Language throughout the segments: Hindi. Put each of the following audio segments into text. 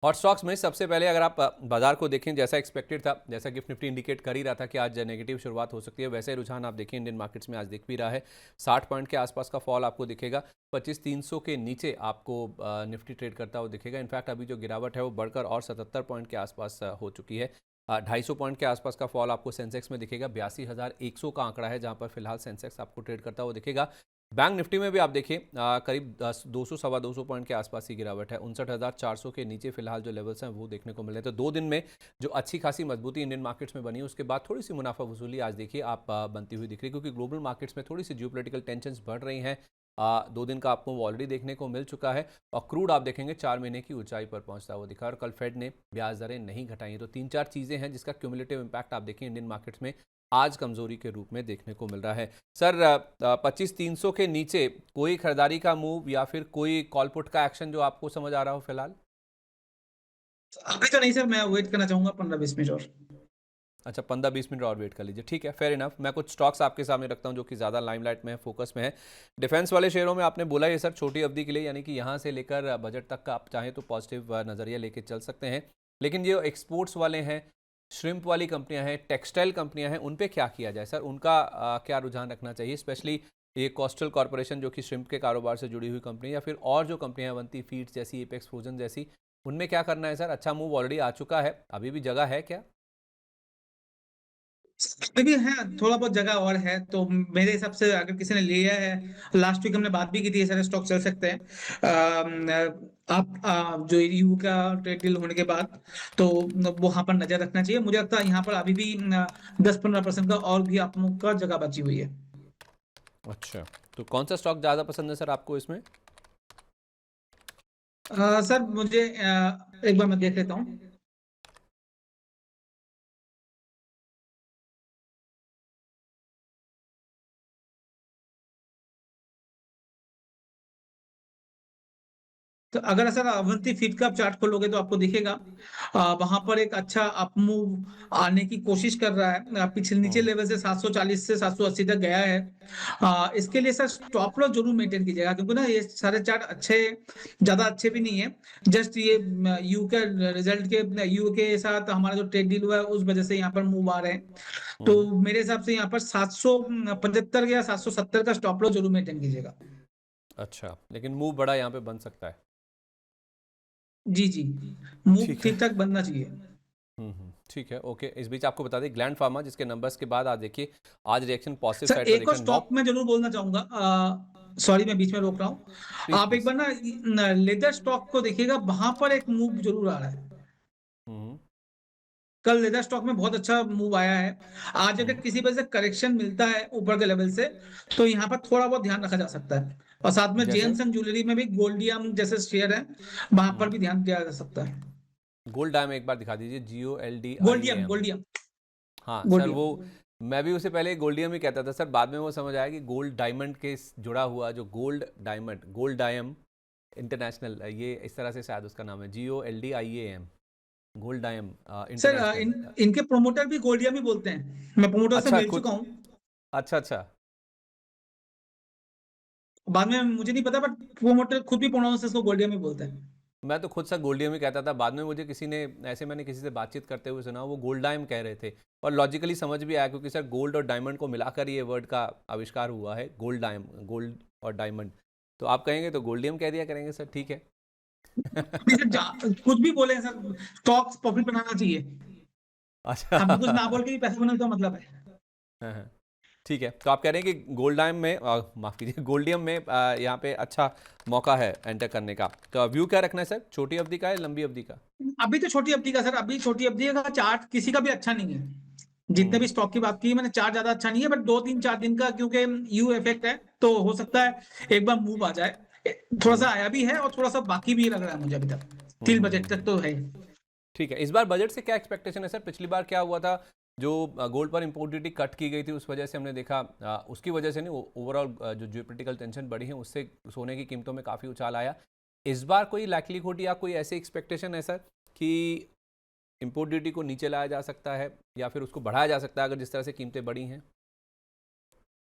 हॉट स्टॉक्स में सबसे पहले अगर आप बाजार को देखें, जैसा एक्सपेक्टेड था, जैसा गिफ्ट निफ्टी इंडिकेट कर ही रहा था कि आज नेगेटिव शुरुआत हो सकती है, वैसे रुझान आप देखिए इंडियन मार्केट्स में आज दिख भी रहा है। 60 पॉइंट के आसपास का फॉल आपको दिखेगा। 25,300 के नीचे आपको निफ्टी ट्रेड करता हुआ दिखेगा। इनफैक्ट अभी जो गिरावट है वो बढ़कर और 77 पॉइंट के आसपास हो चुकी है। 250 पॉइंट के आसपास का फॉल आपको सेंसेक्स में दिखेगा। 82,100 का आंकड़ा है जहां पर फिलहाल सेंसेक्स आपको ट्रेड करता हुआ दिखेगा। बैंक निफ्टी में भी आप देखिए करीब 200 सवा 200 पॉइंट के आसपास ही गिरावट है। 59,400 के नीचे फिलहाल जो लेवल्स हैं वो देखने को मिले। तो 2 दिन में जो अच्छी खासी मजबूती इंडियन मार्केट्स में बनी है, उसके बाद थोड़ी सी मुनाफा वसूली आज देखिए आप बनती हुई दिख रही है, क्योंकि ग्लोबल मार्केट्स में थोड़ी सी जियोपॉलिटिकल टेंशंस बढ़ रही हैं। 2 दिन का आपको ऑलरेडी देखने को मिल चुका है। और क्रूड आप देखेंगे 4 महीने की ऊंचाई पर पहुंचता हुआ दिखा, और कल फेड ने ब्याज दरें नहीं घटाई। तो 3-4 चीज़ें हैं जिसका क्यूमुलेटिव इम्पैक्ट आप देखिए इंडियन मार्केट्स में आज कमजोरी के रूप में देखने को मिल रहा है। सर 25,300 के नीचे कोई खरीदारी का मूव या फिर कोई कॉल पुट का एक्शन जो आपको समझ आ रहा हो फिलहाल? अभी तो नहीं सर, मैं वेट करना चाहूंगा 15-20 मिनट और। अच्छा, 15-20 मिनट और वेट कर लीजिए, ठीक है, फेयर इनफ। मैं कुछ स्टॉक्स आपके सामने रखता हूं जो कि ज़्यादा लाइमलाइट में है, फोकस में है। डिफेंस वाले शेयरों में आपने बोला ये सर छोटी अवधि के लिए, यानी कि यहाँ से लेकर बजट तक का आप चाहें तो पॉजिटिव नज़रिया लेके चल सकते हैं। लेकिन ये एक्सपोर्ट्स वाले हैं, श्रिम्प वाली कंपनियां हैं, टेक्सटाइल कंपनियां हैं, उन पे क्या किया जाए सर? उनका क्या रुझान रखना चाहिए? स्पेशली ये कोस्टल कॉर्पोरेशन जो कि श्रिम्प के कारोबार से जुड़ी हुई कंपनी, या फिर और जो कंपनियां हैं अवंती फीड्स जैसी, एपेक्स फ्रोजन जैसी, उनमें क्या करना है सर? अच्छा मूव ऑलरेडी आ चुका है, अभी भी जगह है क्या? अभी भी है, थोड़ा बहुत जगह और है, तो मेरे हिसाब से अगर किसी ने लिया है, लास्ट वीक हमने बात भी की थी, ये सारे स्टॉक चल सकते हैं। आप जो ईयू का ट्रेड डील होने के बाद, तो वहां पर नजर रखना चाहिए। मुझे लगता है यहाँ पर अभी भी 10-15% का और भी आप लोग का जगह बची हुई है। अच्छा, तो कौन सा स्टॉक ज़्यादा पसंद है सर आपको इसमें? सर मुझे एक बार मैं देख लेता हूँ। तो अगर सर अवंती फीड का आप चार्ट खोलोगे तो आपको दिखेगा वहां पर एक अच्छा अप मूव आने की कोशिश कर रहा है। पिछले नीचे हम्म। लेवल से 740 से 780 तक गया है। इसके लिए सर स्टॉप लॉस जरूर मेंटेन कीजिएगा, क्योंकि ना ये सारे चार्ट अच्छे, ज्यादा अच्छे भी नहीं है। जस्ट ये यू के रिजल्ट के, यू के साथ हमारा जो ट्रेड डील हुआ है उस वजह से यहाँ पर मूव आ रहे हैं। तो हम्म। मेरे हिसाब से यहाँ पर 775 या 770 का स्टॉप लॉस जरूर मेंटेन कीजिएगा। अच्छा, लेकिन मूव बड़ा यहाँ पे बन सकता है। जी जी, मूव ठीक है। ठीक ठाक बनना चाहिए। ठीक है, ओके। इस बीच आपको बता दें ग्लैंड फार्मा, जिसके नंबर्स के बाद आज देखिए आज रिएक्शन पॉजिटिव सर साइड पर एक और देखा, 9। स्टॉक मैं जरूर बोलना चाहूंगा, सॉरी मैं बीच में रोक रहा हूँ। प्लीज़ आप एक प्लीज़। बार ना लेदर स्टॉक को देखिएगा, वहां पर एक मूव जरूर आ रहा है। हम्म। कल लेदर स्टॉक में बहुत अच्छा मूव आया है। आज अगर हम्म। किसी वजह से करेक्शन मिलता है ऊपर के लेवल से, तो यहाँ पर थोड़ा बहुत ध्यान रखा जा सकता है। और साथ में जैसे? जेएनसन ज्वेलरी में भी गोल्डियम जैसे शेयर है, वहां पर हम्म। भी ध्यान दिया जा सकता है। गोल्ड डायम एक बार दिखा दीजिए, गोल्डियम GOLDIAM। गोल्डियम हाँ सर, वो गोल्डियम। मैं भी उसे पहले गोल्डियम ही कहता था सर, बाद में वो समझ आया कि गोल्ड डायमंड के जुड़ा हुआ जो गोल्ड डायमंड, गोल्ड डायम इंटरनेशनल, ये इस तरह से शायद उसका नाम है, GOLDIAM, गोल्ड डायम सर इंटरनेशनल। इनके प्रोमोटर भी गोल्डियम ही बोलते हैं, मैं प्रोमोटर से अच्छा मिल खुद। चुका हूँ। अच्छा अच्छा। बाद में मुझे नहीं पता, बट प्रोमोटर खुद भी प्रोनाउंस इसको गोल्डियम ही बोलते हैं। मैं तो खुद सा गोल्डियम ही कहता था, बाद में मुझे किसी ने ऐसे, मैंने किसी से बातचीत करते हुए सुना वो गोल्डाइम कह रहे थे। और लॉजिकली समझ भी आया, क्योंकि सर गोल्ड और डायमंड को मिलाकर ये वर्ड का आविष्कार हुआ है, गोल्डाइम, गोल्ड और डायमंड। तो आप कहेंगे तो गोल्डियम कह दिया करेंगे सर, ठीक है। अभी सर कुछ भी बोले सर, स्टॉक्स प्रॉफिट बनाना चाहिए। अच्छा। हमको कुछ ना बोल के भी पैसे बनाने का मतलब है। हाँ, हाँ। ठीक है, तो आप कह रहे हैं कि गोल्डाइम में माफ़ कीजिए, गोल्डियम में यहाँ पे अच्छा मौका है एंटर करने का। तो व्यू क्या रखना है सर, छोटी अवधि का है लंबी अवधि का? अभी तो छोटी अवधि का सर, अभी छोटी अवधि का चार्ट किसी का भी अच्छा नहीं है। जितने भी हम्म। स्टॉक की बात की मैंने, चार्ट ज्यादा अच्छा नहीं है, बट 2-3-4 दिन का, क्योंकि यू इफेक्ट है, तो हो सकता है एक बार मूव आ जाए। थोड़ा सा हम्म। आया भी है और थोड़ा सा बाकी भी लग रहा है मुझे अभी तक। हम्म। तिल बजट तक तो है। ठीक है, इस बार बजट से क्या एक्सपेक्टेशन है सर? पिछली बार क्या हुआ था, जो गोल्ड पर इंपोर्ट ड्यूटी कट की गई थी उस वजह से हमने देखा, उसकी वजह से नहीं, ओवरऑल जो जियोपॉलिटिकल टेंशन बढ़ी है उससे सोने की कीमतों में काफ़ी उछाल आया। इस बार कोई लाइक्लीहुड या कोई ऐसी एक्सपेक्टेशन है सर कि इंपोर्ट ड्यूटी को नीचे लाया जा सकता है या फिर उसको बढ़ाया जा सकता है, अगर जिस तरह से कीमतें बढ़ी हैं?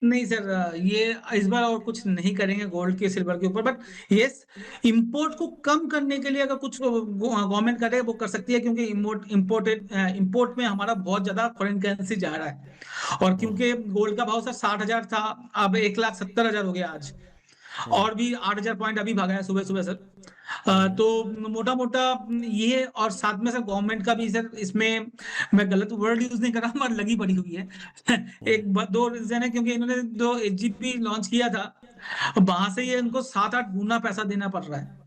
नहीं सर, ये इस बार और कुछ नहीं करेंगे गोल्ड के सिल्वर के ऊपर, बट यस, इंपोर्ट को कम करने के लिए अगर कुछ गवर्नमेंट करे वो कर सकती है, क्योंकि इंपोर्ट में हमारा बहुत ज्यादा फॉरेन करेंसी जा रहा है। और हम्म क्योंकि गोल्ड का भाव सर 60,000 था, अब 1,70,000 हो गया आज। हम्म और भी 8,000 पॉइंट अभी भागा है सुबह सुबह सर। हम्म तो मोटा मोटा ये, और साथ में सर गवर्नमेंट का भी सर इसमें, मैं गलत वर्ड यूज नहीं कर रहा हूँ, मगर लगी पड़ी हुई है। हम्म दो रीजन है, क्योंकि इन्होंने जो एसजीपी लॉन्च किया था, वहां से ये इनको 7-8 गुना पैसा देना पड़ रहा है।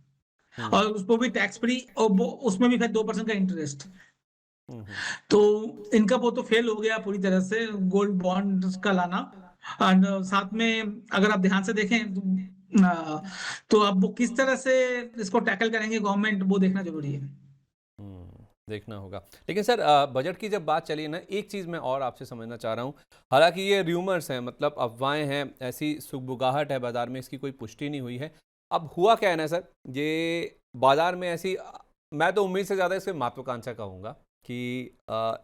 हम्म और उसको भी टैक्स फ्री, और उसमें भी फिर 2% का इंटरेस्ट। हम्म तो इनका वो तो फेल हो गया पूरी तरह से, गोल्ड बॉन्ड का लाना। और साथ में अगर आप ध्यान से देखें तो अब वो किस तरह से इसको टैकल करेंगे गवर्नमेंट, वो देखना जरूरी है। देखना होगा। लेकिन सर बजट की जब बात चली है ना, एक चीज़ मैं और आपसे समझना चाह रहा हूँ। हालांकि ये र्यूमर्स हैं, मतलब अफवाहें हैं, ऐसी सुगबुगाहट है बाजार में, इसकी कोई पुष्टि नहीं हुई है। अब हुआ क्या है ना सर, ये बाजार में ऐसी मैं तो उम्मीद से ज़्यादा इसके महत्वाकांक्षा कहूँगा कि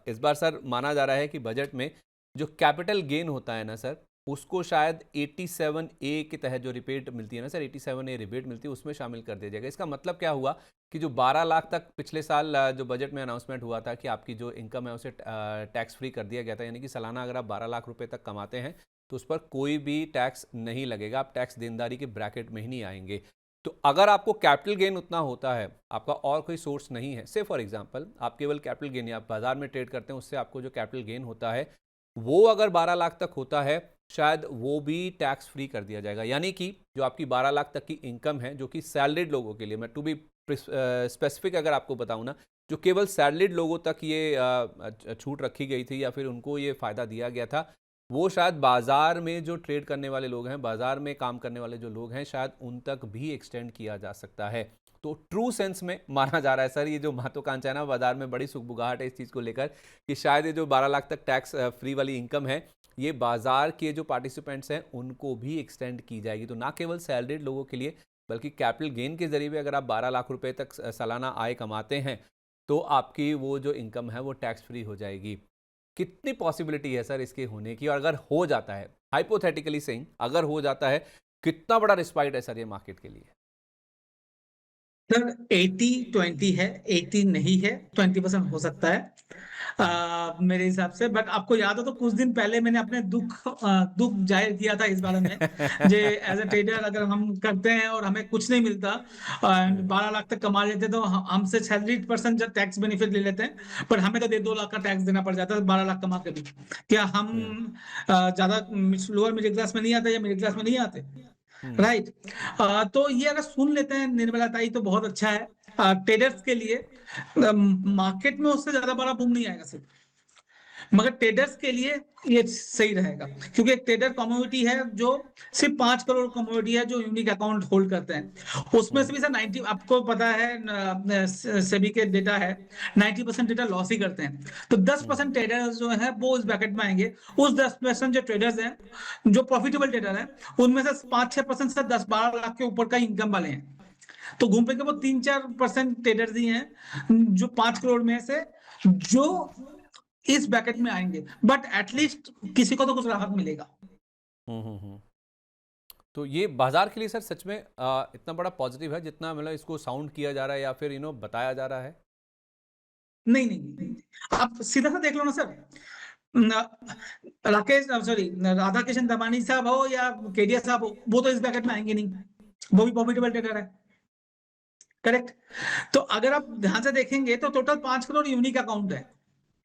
इस बार सर माना जा रहा है कि बजट में जो कैपिटल गेन होता है ना सर, उसको शायद 87A के तहत जो रिबेट मिलती है ना सर, 87A रिबेट मिलती है, उसमें शामिल कर दिया जाएगा। इसका मतलब क्या हुआ कि जो 12 लाख तक पिछले साल जो बजट में अनाउंसमेंट हुआ था कि आपकी जो इनकम है उसे टैक्स फ्री कर दिया गया था, यानी कि सालाना अगर आप 12 लाख रुपए तक कमाते हैं तो उस पर कोई भी टैक्स नहीं लगेगा, आप टैक्स देनदारी के ब्रैकेट में ही नहीं आएंगे। तो अगर आपको कैपिटल गेन उतना होता है, आपका और कोई सोर्स नहीं है, से फॉर एग्जांपल आप केवल कैपिटल गेन, आप बाजार में ट्रेड करते हैं, उससे आपको जो कैपिटल गेन होता है वो अगर 12 लाख तक होता है, शायद वो भी टैक्स फ्री कर दिया जाएगा। यानी कि जो आपकी 12 लाख तक की इनकम है, जो कि सैलरीड लोगों के लिए, मैं टू बी स्पेसिफिक अगर आपको बताऊं ना, जो केवल सैलरीड लोगों तक ये छूट रखी गई थी या फिर उनको ये फ़ायदा दिया गया था, वो शायद बाज़ार में जो ट्रेड करने वाले लोग हैं, बाज़ार में काम करने वाले जो लोग हैं, शायद उन तक भी एक्सटेंड किया जा सकता है। तो ट्रू सेंस में माना जा रहा है सर, ये जो महत्वाकांक्षा है ना, बाजार में बड़ी सुगबुगाहट है इस चीज़ को लेकर कि शायद ये जो 12 लाख तक टैक्स फ्री वाली इनकम है, ये बाजार के जो पार्टिसिपेंट्स हैं उनको भी एक्सटेंड की जाएगी। तो ना केवल सैलरीड लोगों के लिए, बल्कि कैपिटल गेन के जरिए भी अगर आप 12 लाख रुपए तक सालाना आय कमाते हैं, तो आपकी वो जो इनकम है वो टैक्स फ्री हो जाएगी। कितनी पॉसिबिलिटी है सर इसके होने की, और अगर हो जाता है, हाइपोथेटिकली सेइंग, अगर हो जाता है, कितना बड़ा रिस्पाइट है सर ये मार्केट के लिए? सर 80-20 है, 80 नहीं है, 20% हो सकता है हम्म मेरे हिसाब से। बट आपको याद हो तो कुछ दिन पहले मैंने अपने दुख जाहिर किया था इस बारे में, जे एज अ ट्रेडर अगर हम करते हैं और हमें कुछ नहीं मिलता, एंड हम्म 12 लाख तक कमा लेते, तो हमसे 36% जब टैक्स बेनिफिट ले लेते हैं, पर हमें तो 1.5 लाख का टैक्स देना पड़ जाता है 12 लाख कमा के भी। क्या हम हम्म ज्यादा लोअर मिडिल क्लास में नहीं आते या मिडिल क्लास में नहीं आते? हम्म राइट। तो ये अगर सुन लेते हैं निर्मला ताई तो बहुत अच्छा है ट्रेडर्स के लिए। मार्केट में उससे ज्यादा बड़ा बूम नहीं आएगा सिर्फ, मगर ट्रेडर्स के लिए ये सही रहेगा, क्योंकि एक ट्रेडर कम्युनिटी है जो सिर्फ 5 करोड़ कम्युनिटी है जो यूनिक अकाउंट होल्ड करते हैं। उसमें से हम्म भी सर 90, आपको पता है सेबी के डेटा है, 90% डेटा लॉस ही करते हैं। तो दस हम्म परसेंट ट्रेडर्स जो है वो इस बैकेट में आएंगे। उस 10% जो ट्रेडर्स हैं, जो प्रॉफिटेबल ट्रेडर हैं, उनमें से 5-6% से 10-12 लाख के ऊपर का इनकम वाले हैं। तो घूम फिर के वो 3-4% ट्रेडर्स ही हैं जो 5 करोड़ में से, जो इस बैकेट में आएंगे। बट एटलीस्ट किसी को तो कुछ राहत मिलेगा। हम्म। तो ये बाजार के लिए सर सच में इतना बड़ा पॉजिटिव है जितना मतलब इसको साउंड किया जा रहा है या फिर बताया जा रहा है? नहीं नहीं नहीं। आप सीधा सा देख लो ना सर, राकेश, सॉरी, राधा किशन दमानी साहब हो या केडिया साहब हो, वो तो इस बैकेट में आएंगे नहीं, वो भी प्रॉफिटेबल ट्रेडर है। करेक्ट। तो अगर आप ध्यान से देखेंगे तो टोटल 5 करोड़ यूनिक अकाउंट है,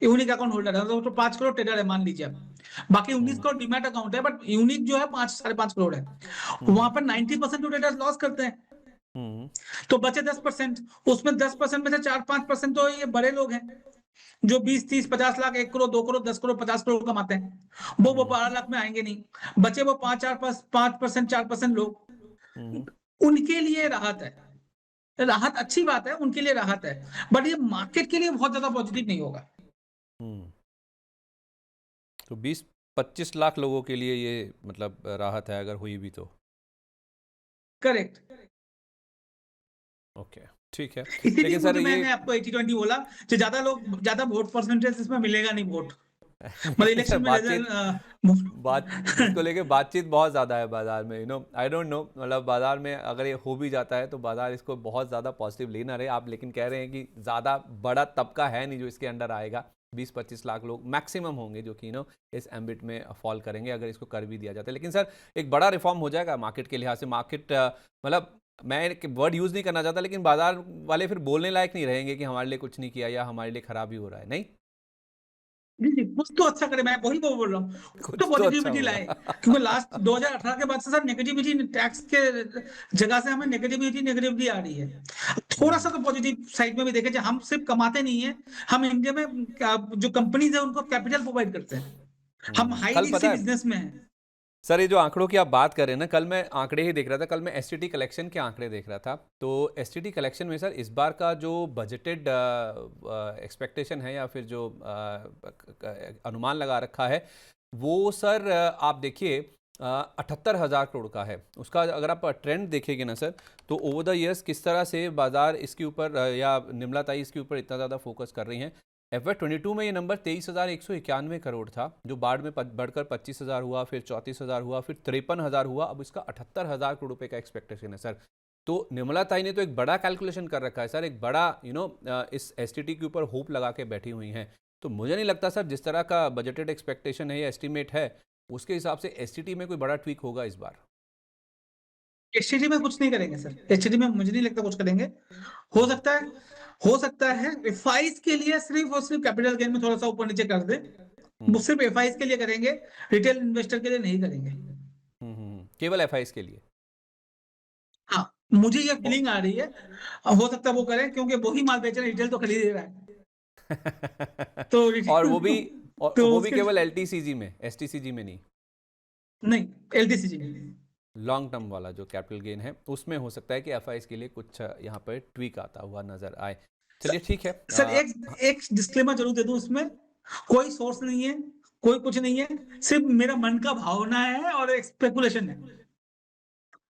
यूनिक अकाउंट होल्डर है, तो 5 करोड़ ट्रेडर है मान लीजिए आप। बाकी 19 हम्म करोड़ डीमैट अकाउंट है, बट यूनिक जो है 5-5.5 करोड़ है। वहां हम्म पर 90% ट्रेडर्स लॉस करते हैं, हम्म तो बचे 10%। उसमें 10% में से 4-5% तो ये बड़े लोग हैं, जो 20-30-50 लाख, 1 करोड़, 2 करोड़, 10 करोड़, 50 करोड़ कमाते हैं। वो हम्म 12 लाख में आएंगे नहीं। बचे वो 5-4-5%, 4% लोग, हम्म उनके लिए राहत है। राहत अच्छी बात है, उनके लिए राहत है, बट ये मार्केट के लिए बहुत ज्यादा पॉजिटिव नहीं होगा। हम्म। तो 20-25 लाख लोगों के लिए ये मतलब राहत है अगर हुई भी तो? करेक्ट। ओके, ठीक है। इसीलिए लेकिन सर क्योंकि ये मैंने आपको 80-20 बोला, जो ज्यादा लोग, ज्यादा वोट परसेंटेज इसमें मिलेगा नहीं, वोट। मतलब लेकिन सर इलेक्शन में बातचीत बात इसको रिजल्ट लेके बातचीत बहुत ज़्यादा है बाजार में, आई डोंट नो, मतलब बाजार में अगर ये हो भी जाता है तो बाजार इसको बहुत ज़्यादा पॉजिटिव ले ना रहे। आप लेकिन कह रहे हैं कि ज़्यादा बड़ा तबका है नहीं जो इसके अंडर आएगा, 20-25 लाख लोग मैक्सिमम होंगे जो कि इस एम्बिट में फॉल करेंगे अगर इसको कर भी दिया जाता है। लेकिन सर एक बड़ा रिफॉर्म हो जाएगा मार्केट के लिहाज से, मार्केट मतलब मैं एक वर्ड यूज़ नहीं करना चाहता, लेकिन बाजार वाले फिर बोलने लायक नहीं रहेंगे कि हमारे लिए कुछ नहीं किया या हमारे लिए खराब ही हो रहा है, नहीं? जी जी, कुछ तो अच्छा करे, मैं वही बोल रहा हूँ, कुछ तो कुछ तो अच्छा पॉजिटिविटी लाए। होगा। क्योंकि लास्ट 2018 के बाद से सर नेगेटिविटी, टैक्स के जगह से हमें नेगेटिविटी नेगेटिविटी आ रही है। थोड़ा सा हम्म। तो पॉजिटिव साइड में भी देखे, हम सिर्फ कमाते नहीं है, हम इंडिया में जो कंपनीज है उनको कैपिटल प्रोवाइड करते हैं, हम हाई कल रिस्क पता है बिजनेस में हैं। सर, ये जो आंकड़ों की आप बात कर रहे हैं ना, कल मैं आंकड़े ही देख रहा था, कल मैं एसटीटी कलेक्शन के आंकड़े देख रहा था। तो एसटीटी कलेक्शन में सर इस बार का जो बजटेड एक्सपेक्टेशन है या फिर जो अनुमान लगा रखा है वो सर आप देखिए 78,000 करोड़ का है। उसका अगर आप ट्रेंड देखेंगे ना सर, तो ओवर द ईयर्स किस तरह से बाजार इसके ऊपर या निर्मला ताई इसके ऊपर इतना ज़्यादा फोकस कर रही हैं। FY22 में ये नंबर 23,191 करोड़ था, जो बाद में बढ़कर 25,000 हुआ, फिर 34,000 हुआ, फिर 53,000 हुआ, अब इसका 78,000 करोड़ रुपए का एक्सपेक्टेशन है सर। तो निर्मला ताई ने तो एक बड़ा कैलकुलेशन कर रखा है सर, एक बड़ा इस एसटीटी के ऊपर होप लगा के बैठी हुई हैं। तो मुझे नहीं लगता सर जिस तरह का बजटेड एक्सपेक्टेशन है या एस्टिमेट है उसके हिसाब से एसटीटी में कोई बड़ा ट्वीक होगा इस बार। एचटीडी में कुछ नहीं करेंगे सर, एचटीडी में मुझे नहीं लगता कुछ करेंगे। हो हम्म, सकता है, हो सकता है एफआईज के लिए सिर्फ और सिर्फ कैपिटल गेन में थोड़ा सा ऊपर नीचे कर दे, वो हम्म, सिर्फ एफआईज के लिए करेंगे, रिटेल इन्वेस्टर के लिए नहीं करेंगे। केवल एफआईज के लिए। हाँ, मुझे ये और फीलिंग आ रही है, हो सकता है वो करें, क्योंकि वही माल बेच रहे हैं, रिटेल तो खरीद ही रहा है। तो और रिटेल वो भी और तो वो भी उसके केवल एलटीसीजी में, एसटीसीजी में नहीं। नहीं, एलटीसीजी नहीं। लॉन्ग टर्म वाला जो कैपिटल गेन है उसमें हो सकता है कि एफआईज के लिए कुछ यहाँ पर ट्वीक आता हुआ नजर आए। सर, चलिए ठीक है। सर एक एक डिस्क्लेमर जरूर दे दूं इसमें, कोई सोर्स नहीं है, कोई कुछ नहीं है, सिर्फ मेरा मन का भावना है और एक स्पेकुलेशन है।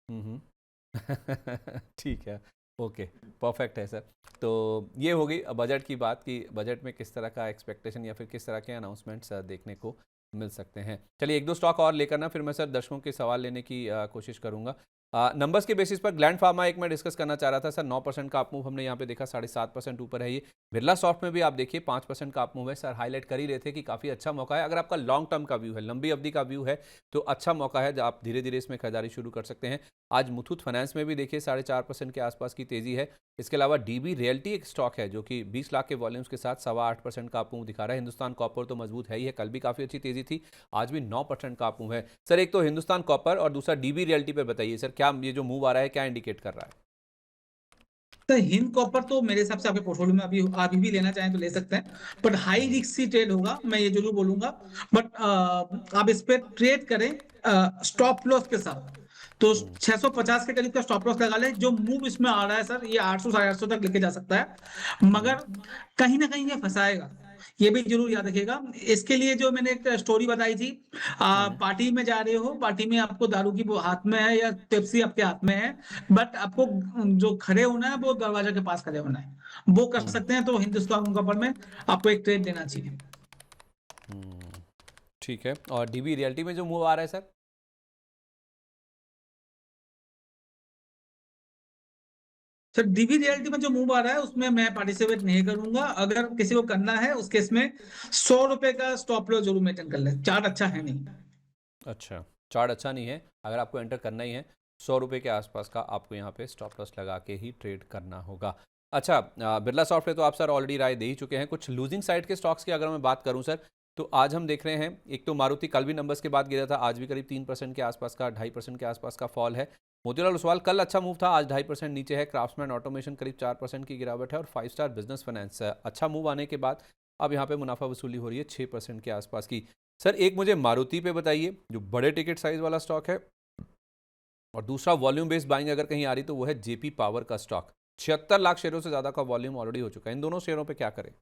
हम्म। ठीक है, ओके, परफेक्ट है सर। तो ये हो गई बजट की बात कि बजट में किस तरह का एक्सपेक्टेशन या फिर किस तरह के अनाउंसमेंट्स देखने को मिल सकते हैं। चलिए एक दो स्टॉक और लेकर ना फिर मैं सर दर्शकों के सवाल लेने की कोशिश करूंगा। नंबर्स के बेसिस पर ग्लैंड फार्मा एक मैं डिस्कस करना चाह रहा था सर, 9% का अप मूव हमने यहाँ पे देखा, 7.5% ऊपर है ये। बिरला सॉफ्ट में भी आप देखिए 5% का अप मूव है सर, हाईलाइट कर ही रहे थे कि काफ़ी अच्छा मौका है। अगर आपका लॉन्ग टर्म का व्यू है, लंबी अवधि का व्यू है, तो अच्छा मौका है, आप धीरे धीरे इसमें खरीदारी शुरू कर सकते हैं। आज मुथूट फाइनेंस में भी देखिए 4.5% के आसपास की तेजी है। इसके अलावा डीबी रियल्टी एक स्टॉक है जो कि 20 लाख के वॉल्यूम्स के साथ 8.25% का अप मूव दिखा रहा है। हिंदुस्तान कॉपर तो मजबूत है ही है, कल भी काफ़ी अच्छी तेजी थी, आज भी 9% का अप मूव है सर। एक तो हिंदुस्तान कॉपर और दूसरा डीबी रियल्टी पे बताइए सर, क्या ये जो मूव आ रहा है क्या इंडिकेट कर रहा है? तो हिंद कॉपर तो मेरे हिसाब से आपके पोर्टफोलियो में अभी भी लेना चाहें तो ले सकते हैं, but high hmm, risky trade होगा, मैं ये जरूर बोलूंगा। बट आप इस पे ट्रेड करें स्टॉप लॉस के साथ, तो हम्म, 650 के करीब का स्टॉप लॉस लगा ले। जो मूव इसमें आ रहा है सर, ये 800 850 तक लेके जा सकता है, हम्म, मगर कहीं ना कहीं ये फंसाएगा, ये भी जरूर याद रखिएगा। इसके लिए जो मैंने एक स्टोरी बताई थी, हम्म, पार्टी में जा रहे हो, पार्टी में आपको दारू की वो हाथ में है या पेप्सी आपके हाथ में है, बट आपको जो खड़े होना है वो दरवाजा के पास खड़े होना है, वो कर हम्म, सकते हैं। तो हिंदुस्तान कपर में आपको एक ट्रेड देना चाहिए। हम्म, ठीक है। और डीबी रियल्टी में जो मूव आ रहा है सर? सर डीबी रियल्टी में जो मूव आ रहा है उसमें मैं पार्टिसिपेट नहीं करूंगा। अगर किसी को करना है उस केस में 100 रुपए का स्टॉप लॉस जरूर मेंटेन कर ले, चार्ट अच्छा है नहीं। अच्छा, चार्ट अच्छा नहीं है, अगर आपको एंटर करना ही है 100 रुपये के आसपास का आपको यहाँ पे स्टॉप लॉस लगा के ही ट्रेड करना होगा। अच्छा, बिरला सॉफ्ट पे तो आप सर ऑलरेडी राय दे ही चुके हैं। कुछ लूजिंग साइड के स्टॉक्स की अगर मैं बात करूं सर, तो आज हम देख रहे हैं एक तो मारुति कल भी नंबर्स के बाद गिरा था, आज भी करीब 3% के आसपास का, 2.5% के आसपास का फॉल है। मोतीलाल ओसवाल कल अच्छा मूव था, आज 2.5% नीचे है। क्राफ्ट्समैन ऑटोमेशन करीब 4% की गिरावट है। और 5 स्टार बिजनेस फाइनेंस अच्छा मूव आने के बाद अब यहाँ पे मुनाफा वसूली हो रही है 6% के आसपास की। सर एक मुझे मारुति पे बताइए जो बड़े टिकट साइज वाला स्टॉक है, और दूसरा वॉल्यूम बेस्ड बाइंग अगर कहीं आ रही तो वो है जेपी पावर का स्टॉक। 76 लाख शेयरों से ज़्यादा का वॉल्यूम ऑलरेडी हो चुका है, इन दोनों शेयरों पे क्या करें?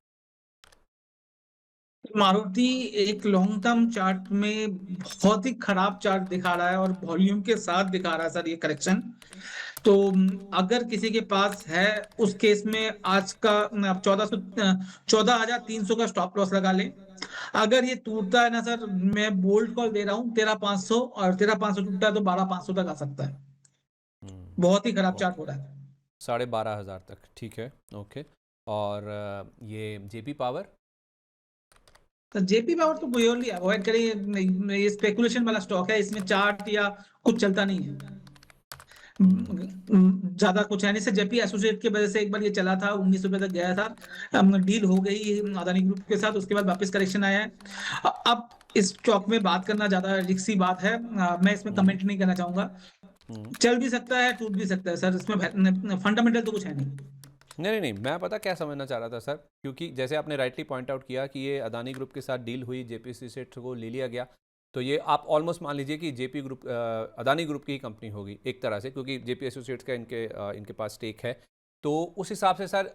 मारुति एक लॉन्ग टर्म चार्ट में बहुत ही खराब चार्ट दिखा रहा है और वॉल्यूम के साथ दिखा रहा है सर ये करेक्शन। तो अगर किसी के पास है उस केस में आज का आप 1400 14,300 का स्टॉप लॉस लगा लें। अगर ये टूटता है ना सर, मैं बोल्ड कॉल दे रहा हूँ 13,500, और 13,500 टूटता है तो 12,500 तक आ सकता है। बहुत ही खराब चार्ट ओके, हो रहा है। 12,500 तक, ठीक है। ओके। और ये जेपी पावर। तो जेपी पावर तो प्योरली अवॉइड करिए, ये स्पेकुलेशन वाला स्टॉक है, इसमें चार्ट या कुछ चलता नहीं है। हम्म। ज्यादा कुछ है नहीं सर। जेपी एसोसिएट की वजह से एक बार ये चला था, 19 रुपए तक गया था, डील हो गई अदानी ग्रुप के साथ, उसके बाद वापस करेक्शन आया है। अब इस स्टॉक में बात करना ज्यादा रिस्की बात है, मैं इसमें हम्म। कमेंट नहीं करना चाहूंगा। हम्म। चल भी सकता है, टूट भी सकता है सर, इसमें फंडामेंटल तो कुछ है नहीं। नहीं नहीं नहीं, मैं पता क्या समझना चाह रहा था सर, क्योंकि जैसे आपने राइटली पॉइंट आउट किया कि ये अदानी ग्रुप के साथ डील हुई, जेपीसी सेठ को ले लिया गया, तो ये आप ऑलमोस्ट मान लीजिए कि जेपी ग्रुप अदानी ग्रुप की ही कंपनी होगी एक तरह से, क्योंकि जेपी एसोसिएट्स का इनके पास स्टेक है। तो उस हिसाब से सर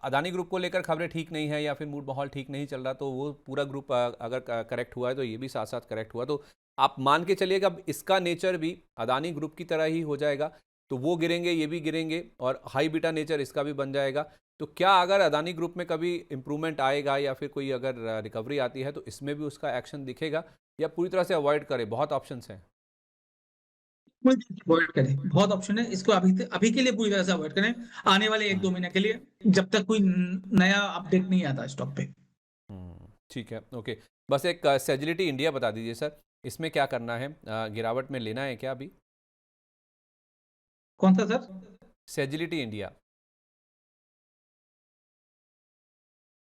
अदानी ग्रुप को लेकर खबरें ठीक नहीं है या फिर मूड माहौल ठीक नहीं चल रहा, तो वो पूरा ग्रुप अगर करेक्ट हुआ है तो ये भी साथ साथ करेक्ट हुआ, तो आप मान के चलिएगा अब इसका नेचर भी अदानी ग्रुप की तरह ही हो जाएगा। तो वो गिरेंगे, ये भी गिरेंगे, और हाई बीटा नेचर इसका भी बन जाएगा। तो क्या अगर अदानी ग्रुप में कभी इंप्रूवमेंट आएगा या फिर कोई अगर रिकवरी आती है तो इसमें भी उसका एक्शन दिखेगा, या पूरी तरह से अवॉइड करें? बहुत ऑप्शंस हैं। अवॉइड करें, बहुत ऑप्शन है, इसको अभी के लिए पूरी तरह से अवॉइड करें, आने वाले एक हम्म। दो महीने के लिए, जब तक कोई नया अपडेट नहीं आता स्टॉक पे। ठीक है, ओके। बस एक सेजिलिटी इंडिया बता दीजिए सर, इसमें क्या करना है? गिरावट में लेना है क्या अभी? कौन सा सर? सेजिलिटी इंडिया।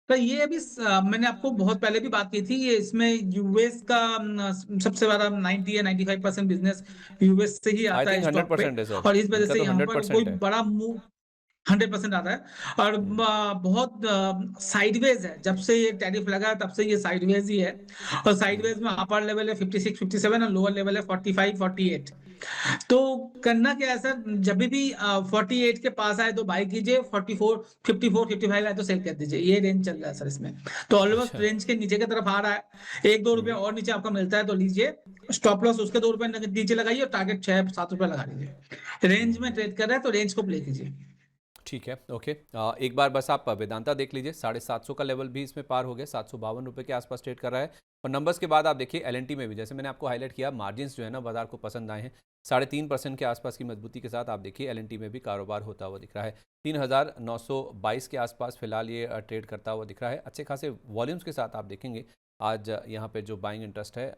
तो ये अभी मैंने आपको बहुत पहले भी बात की थी, ये इसमें यूएस का सबसे बड़ा 90 या 95% बिजनेस यूएस से ही आई आता है थिंक हंड्रेड स्टॉक पे। परसेंट है सर, और इस वजह इनका से तो यहाँ हंड्रेड पर कोई परसेंट है। बड़ा मूव 100% आता है। और हम्म। बहुत साइडवेज है, जब से ये टैरिफ लगा है, तब से ये साइडवेज ही है। और हम्म। साइडवेज में अपर लेवल है 56 57, और लोअर लेवल है 45 48। तो करना क्या है सर, जब भी 48 के पास आए तो बाई कीजिए, 44 54 55 आए तो सेल कर दीजिए, ये रेंज चल रहा है सर इसमें। तो ऑलमोस्ट अच्छा। रेंज के नीचे की तरफ आ रहा है, एक दो रुपए हम्म। और नीचे आपका मिलता है तो लीजिए। स्टॉप लॉस उसके 2 रुपए नीचे लगाइए, और टारगेट 6 7 रुपए लगा लीजिए। रेंज में हम्म। ट्रेड कर रहा है तो रेंज को प्ले कीजिए। ठीक है, ओके। एक बार बस आप वेदांता देख लीजिए, 750 का लेवल भी इसमें पार हो गया, 752 रुपये के आसपास ट्रेड कर रहा है। और नंबर्स के बाद आप देखिए एलएनटी में भी, जैसे मैंने आपको हाईलाइट किया, मार्जिन्स जो है ना बाजार को पसंद आए हैं। 3.5% के आसपास की मजबूती के साथ आप देखिए एलएनटी में भी कारोबार होता हुआ दिख रहा है। 3,922 के आसपास फिलहाल ये ट्रेड करता हुआ दिख रहा है। अच्छे खासे वॉल्यूम्स के साथ आप देखेंगे आज यहाँ पे जो बाइंग इंटरेस्ट है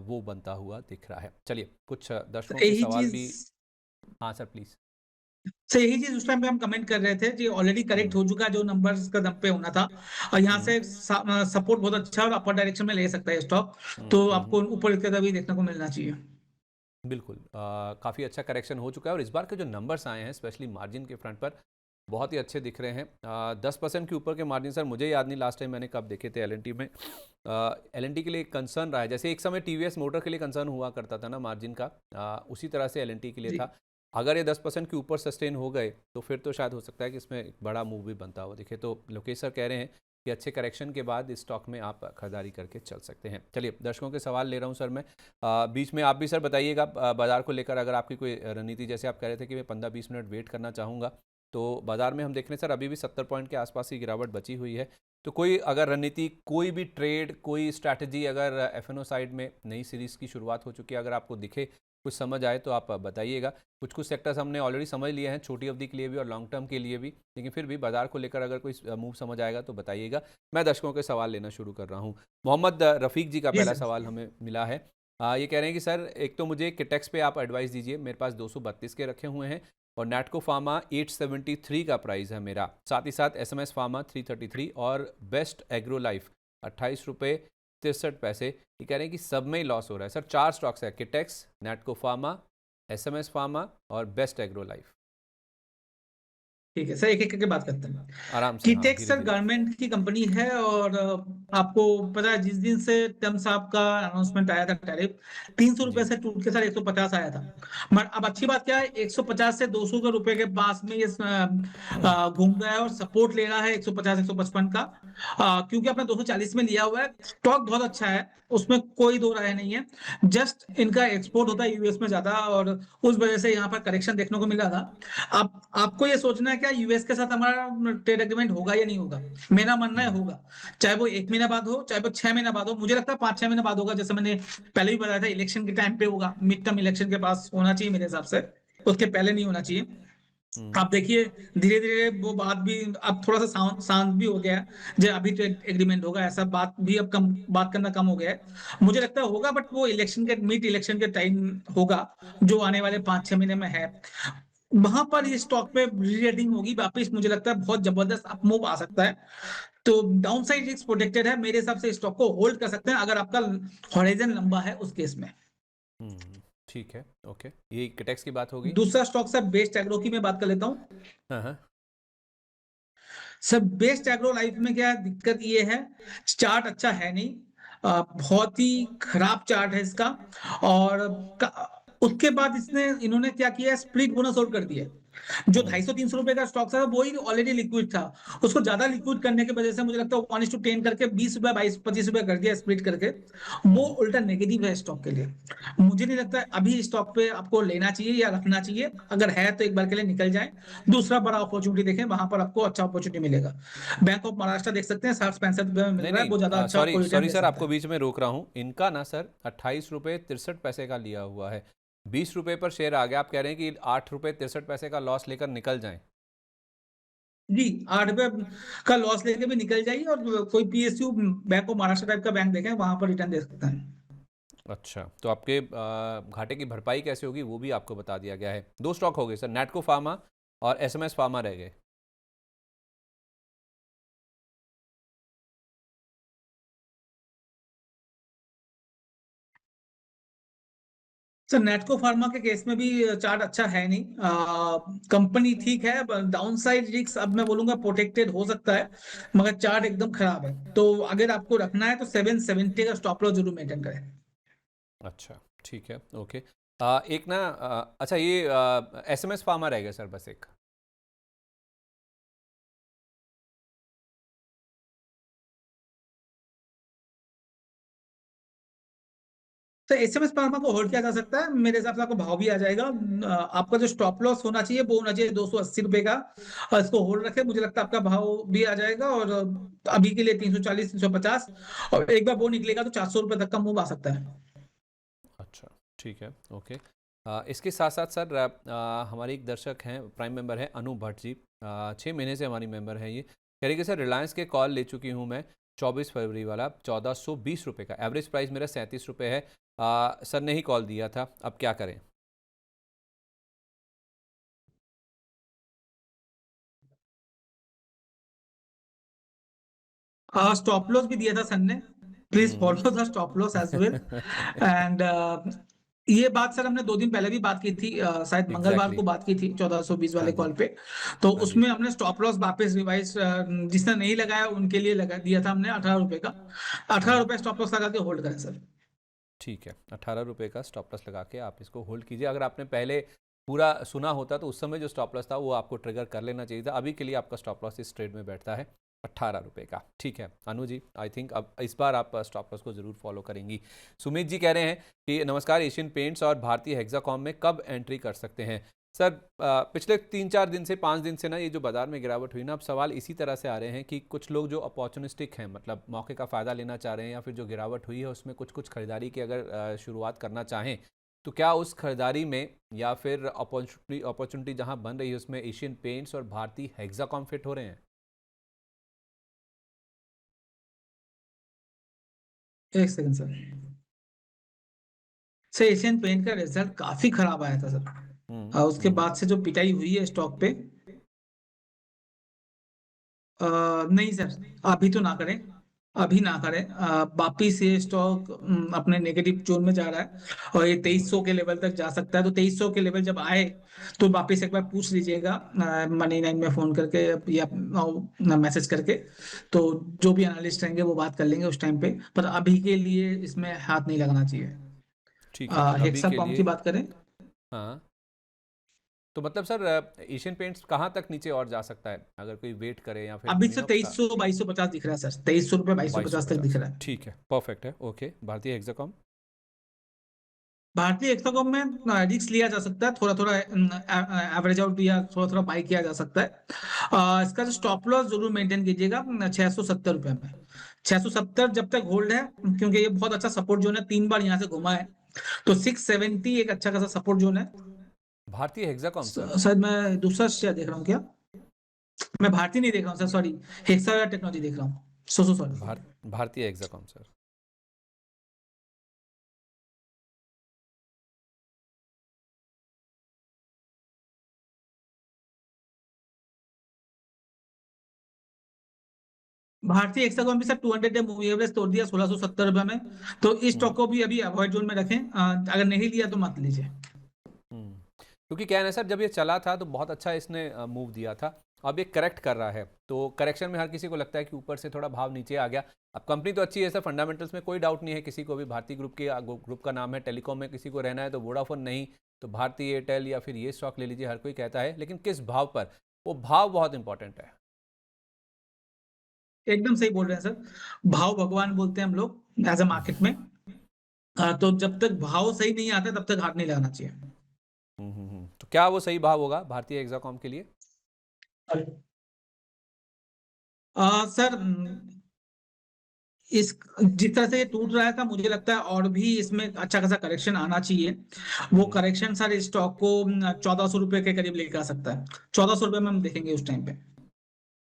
वो बनता हुआ दिख रहा है। चलिए, कुछ तो दर्शकों के यही सवाल चीज भी। हाँ सर, प्लीज़। यही चीज उस टाइम पे हम कमेंट कर रहे थे कि ऑलरेडी करेक्ट हम्म। हो चुका है, जो नंबर्स का दम पे होना था। और यहाँ हम्म। से सपोर्ट बहुत अच्छा है, और अपर डायरेक्शन में ले सकता है स्टॉक। हम्म। तो हम्म। आपको ऊपर की तरफ भी देखने को मिलना चाहिए। बिल्कुल, काफ़ी अच्छा करेक्शन हो चुका है, और इस बार के जो नंबर्स आए हैं स्पेशली मार्जिन के फ्रंट पर बहुत ही अच्छे दिख रहे हैं। 10% के ऊपर के मार्जिन सर मुझे याद नहीं लास्ट टाइम मैंने कब देखे थे एलएनटी में। एलएनटी के लिए कंसर्न रहा है, जैसे एक समय टीवीएस मोटर के लिए कंसर्न हुआ करता था ना मार्जिन का, उसी तरह से एलएनटी के लिए जी। था। अगर ये 10% के ऊपर सस्टेन हो गए तो फिर तो शायद हो सकता है कि इसमें एक बड़ा मूव भी बनता हुआ दिखे। तो लोकेश सर कह रहे हैं कि अच्छे करेक्शन के बाद इस स्टॉक में आप खरीदारी करके चल सकते हैं। चलिए, दर्शकों के सवाल ले रहा हूं सर मैं। बीच में आप भी सर बताइएगा बाजार को लेकर, अगर आपकी कोई रणनीति, जैसे आप कह रहे थे कि मैं 15-20 मिनट वेट करना चाहूँगा, तो बाजार में हम देख रहे हैं सर अभी भी 70 पॉइंट के आसपास की गिरावट बची हुई है। तो कोई अगर रणनीति, कोई भी ट्रेड, कोई स्ट्रैटेजी, अगर एफएनओ साइड में नई सीरीज़ की शुरुआत हो चुकी है, अगर आपको दिखे, कुछ समझ आए तो आप बताइएगा। कुछ कुछ सेक्टर्स हमने ऑलरेडी समझ लिए हैं, छोटी अवधि के लिए भी और लॉन्ग टर्म के लिए भी, लेकिन फिर भी बाजार को लेकर अगर कोई मूव समझ आएगा तो बताइएगा। मैं दर्शकों के सवाल लेना शुरू कर रहा हूँ। मोहम्मद रफ़ीक जी का जी पहला सर। सवाल हमें मिला है। ये कह रहे हैं कि सर एक तो मुझे किटेक्स पे आप एडवाइस दीजिए, मेरे पास 232 के रखे हुए हैं, और नैटको फार्मा 873 का प्राइस है मेरा, साथ ही साथ एसएमएस फार्मा 333, और बेस्ट एग्रो लाइफ 28 रुपये 63 पैसे। ये कह रहे हैं कि सब में ही लॉस हो रहा है सर। 4 स्टॉक्स है, Kitex, Natco pharma, SMS pharma और बेस्ट एग्रो लाइफ। ठीक है सर, एक एक करके बात करते हैं। आराम से, हाँ, कीटेक्स धीरे सर धीरे। गारमेंट की कंपनी है, और आपको पता है जिस दिन से ट्रम्प साहब का अनाउंसमेंट आया था टैरिफ, 300 रुपए जी। से टूट के सर 150 आया था। मगर अब अच्छी बात क्या है, 150 से 200 के रुपए के पास में ये घूम रहा है, और सपोर्ट ले रहा है 150 155 का। क्योंकि आपने 240 में लिया हुआ है, स्टॉक बहुत अच्छा है, उसमें कोई दो राय नहीं है। जस्ट इनका एक्सपोर्ट होता है यूएस में ज्यादा, और उस वजह से यहाँ पर करेक्शन देखने को मिला था। अब आपको ये सोचना है क्या यूएस के साथ हमारा ट्रेड एग्रीमेंट होगा या नहीं होगा। मेरा मानना है होगा, चाहे वो 1 महीना बाद हो, चाहे वो 6 महीना बाद हो। मुझे लगता है 5-6 महीने बाद होगा, जैसे मैंने पहले भी बताया था, इलेक्शन के टाइम पे होगा, मिड टर्म इलेक्शन के पास होना चाहिए मेरे हिसाब से, उसके पहले नहीं होना चाहिए। हम्म आप देखिए धीरे धीरे वो बात भी अब थोड़ा सा शांत भी हो गया है। जो अभी ट्रेड एग्रीमेंट होगा ऐसा बात भी अब कम, बात करना कम हो गया है। मुझे लगता है होगा, बट वो इलेक्शन के मिड इलेक्शन के टाइम होगा, जो आने वाले 5-6 महीने में है। वहां पर ये स्टॉक पे रीरेटिंग होगी वापिस, मुझे लगता है बहुत जबरदस्त अपमूव आ सकता है। तो डाउन साइड रिस्क प्रोटेक्टेड है मेरे हिसाब से, स्टॉक को होल्ड कर सकते हैं अगर आपका हॉराइजन लंबा है उस केस में। ठीक है, ओके, ये किटेक्स की बात होगी। दूसरा स्टॉक सर बेस्ट एग्रो की मैं बात कर लेता हूँ। हाँ हाँ। सर बेस्ट एग्रो लाइफ में क्या दिक्कत ये है, चार्ट अच्छा है नहीं, बहुत ही खराब चार्ट है इसका। और उसके बाद इन्होंने क्या किया, स्प्लिट बोनस आउट कर दिया। जो हम्म 250-300 रुपए का स्टॉक था वो ही ऑलरेडी लिक्विड था, उसको ज्यादा लिक्विड करने की वजह से मुझे लगता है 1:10 करके 20 रुपए 22-25 रुपए कर दिया स्प्लिट करके। वो हम्म उल्टा नेगेटिव है स्टॉक के लिए। मुझे नहीं लगता अभी स्टॉक पे आपको लेना चाहिए या रखना चाहिए, अगर है तो एक बार के लिए निकल जाए, दूसरा बड़ा अपॉर्चुनिटी देखें, वहां पर आपको अच्छा अपॉर्चुनिटी मिलेगा। बैंक ऑफ महाराष्ट्र देख सकते हैं, 60-65 रुपए में मिल नहीं रहा है, वो ज्यादा नहीं, अच्छा सॉरी आपको रिटर्न सॉरी दे सर, सकता आपको है। बीच में रोक रहा हूँ। इनका ना सर 28 रुपये 63 पैसे का लिया हुआ है, 20 रुपये पर शेयर आ गया, आप कह रहे हैं कि 8 रुपये 63 पैसे का लॉस लेकर निकल जाएं। जी, 8 रुपए का लॉस लेके भी निकल जाइए, और कोई PSU bank of Maharashtra type का बैंक देखें, वहां पर रिटर्न दे सकते हैं। अच्छा, तो आपके घाटे की भरपाई कैसे होगी वो भी आपको बता दिया गया है। दो स्टॉक हो गए सर, नैटको फार्मा और एसएमएस फार्मा रह गए। सर नेटको फार्मा के केस में भी चार्ट अच्छा है नहीं, कंपनी ठीक है, डाउन साइड रिस्क अब मैं बोलूंगा प्रोटेक्टेड हो सकता है, मगर चार्ट एकदम खराब है। तो अगर आपको रखना है तो 770 का स्टॉप लॉस जरूर मेंटेन करें। अच्छा, ठीक है, ओके। एक ना अच्छा, ये एसएमएस फार्मा रह गया सर, बस एक। तो एसएमएस फार्मा को होल्ड किया जा सकता है, मेरे हिसाब से आपको भाव भी आ जाएगा। आपका जो स्टॉप लॉस होना चाहिए वो होना चाहिए 280 रुपए का, और इसको होल्ड रखें, मुझे लगता है आपका भाव भी आ जाएगा। और अभी के लिए 340-350, और एक बार वो निकलेगा तो 400 रुपए तक का मूव आ सकता है। अच्छा, ठीक है, ओके। इसके साथ साथ सर हमारे एक दर्शक हैं, प्राइम मेंबर हैं, अनु भट्ट जी, 6 महीने से हमारी मेंबर हैं ये, कह रही कि सर रिलायंस के कॉल ले चुकी हूँ मैं 24 फरवरी वाला, 1420 रुपये का, एवरेज प्राइस मेरा 37 रुपये है। सर ने ही कॉल दिया था, अब क्या करें। स्टॉप लॉस भी दिया था सर ने, please hmm follow the stop loss as well. And ये बात सर हमने 2 दिन पहले भी बात की थी, शायद मंगलवार को एग्जैक्टली। बात की थी 1420 हाँ वाले जी। कॉल पे। तो हाँ जी। उसमें हमने स्टॉप लॉस वापस रिवाइज, जिसने नहीं लगाया उनके लिए लगा दिया था हमने 18 रुपए का। अठारह हम्म रुपए स्टॉप लॉस लगा के होल्ड करें सर। ठीक है, 18 रुपये का स्टॉप लॉस लगा के आप इसको होल्ड कीजिए। अगर आपने पहले पूरा सुना होता तो उस समय जो स्टॉप लॉस था वो आपको ट्रिगर कर लेना चाहिए था। अभी के लिए आपका स्टॉप लॉस इस ट्रेड में बैठता है 18 रुपये का। ठीक है अनु जी, आई थिंक अब इस बार आप स्टॉप लॉस को ज़रूर फॉलो करेंगी। सुमित जी कह रहे हैं कि नमस्कार, एशियन पेंट्स और भारतीय हेक्साकॉम में कब एंट्री कर सकते हैं। सर पिछले 3-4 दिन से 5 दिन से ना ये जो बाजार में गिरावट हुई ना, अब सवाल इसी तरह से आ रहे हैं कि कुछ लोग जो अपॉर्चुनिस्टिक हैं, मतलब मौके का फ़ायदा लेना चाह रहे हैं, या फिर जो गिरावट हुई है उसमें कुछ कुछ खरीदारी की अगर शुरुआत करना चाहें, तो क्या उस खरीदारी में या फिर अपॉर्चुनिटी जहां बन रही है उसमें एशियन पेंट्स और भारतीय हेक्साकॉम फिट हो रहे हैं। एक second sir. Sir Asian paint का रिजल्ट काफी खराब आया था सर, उसके हम्म। बाद से जो पिटाई हुई है स्टॉक पे, नहीं सर, अभी तो ना करें, अभी ना करें। वापिस ये स्टॉक अपने नेगेटिव जोन में जा रहा है, और ये 2300 के लेवल तक जा सकता है। तो 2300 के लेवल जब आए तो वापिस एक बार पूछ लीजिएगा मनी नाइन में फोन करके या मैसेज करके। तो जो भी एनालिस्ट रहेंगे वो बात कर लेंगे उस टाइम पे, पर अभी के लिए इसमें हाथ नहीं लगना चाहिए। ठीक है, अभी हेक्सा के कॉम की लिए। बात करें, हाँ, तो मतलब सर एशियन पेंट्स कहाँ तक नीचे और जा सकता है अगर कोई वेट करे, या फिर अभी से यू नो। 2300-2250 दिख रहा है सर, 2300 रुपये बाईस सौ 2250 तक दिख पचास रहा है। ठीक है, परफेक्ट है, ओके। भारतीय हेक्साकॉम। भारतीय एक्सोकॉम में रिस्क लिया जा सकता है, थोड़ा थोड़ा एवरेज आउट या थोड़ा थोड़ा बाई किया जा सकता है। इसका जो स्टॉप लॉस जरूर मेंटेन कीजिएगा 670 रुपये में। 670 जब तक होल्ड है, क्योंकि ये बहुत अच्छा सपोर्ट जोन है, 3 बार यहाँ से घुमा है। तो 670 एक अच्छा खासा सपोर्ट जोन है। भारतीय हेक्साकॉम सर। शायद मैं दूसरा शेयर देख रहा हूँ क्या? मैं भारतीय नहीं देख रहा हूँ सर, सॉरी। हेक्सा टेक्नोलॉजी देख रहा हूँ, सो सॉरी। भारतीय हेक्साकॉम सर। भारतीय हेक्सागोन भी सर 200 डे मूवी एवरेज तोड़ दिया 1670 रुपये में। तो इस स्टॉक को भी अभी अवॉइड जोन में रखें, अगर नहीं लिया तो मत लीजिए। क्योंकि क्या है ना सर, जब ये चला था तो बहुत अच्छा इसने मूव दिया था। अब ये करेक्ट कर रहा है, तो करेक्शन में हर किसी को लगता है कि ऊपर से थोड़ा भाव नीचे आ गया। अब कंपनी तो अच्छी है सर, फंडामेंटल्स में कोई डाउट नहीं है किसी को भी। भारतीय ग्रुप के ग्रुप का नाम है, टेलीकॉम में किसी को रहना है तो वोडाफोन नहीं तो भारतीय एयरटेल या फिर ये स्टॉक ले लीजिए, हर कोई कहता है। लेकिन किस भाव पर, वो भाव बहुत इंपॉर्टेंट है। एकदम सही बोल रहे हैं सर, भाव भगवान बोलते हैं हम लोग एज अ मार्केट में। तो जब तक भाव सही नहीं आता तब तक हाथ नहीं लगाना चाहिए। तो क्या वो सही भाव होगा भारतीय हेक्साकॉम के लिए? सर, इस जिस तरह से ये टूट रहा था, मुझे लगता है और भी इसमें अच्छा खासा करेक्शन आना चाहिए। वो करेक्शन सर इस स्टॉक को 1400 रुपये के करीब लेकर आ सकता है। 1400 रुपये में हम देखेंगे उस टाइम पे।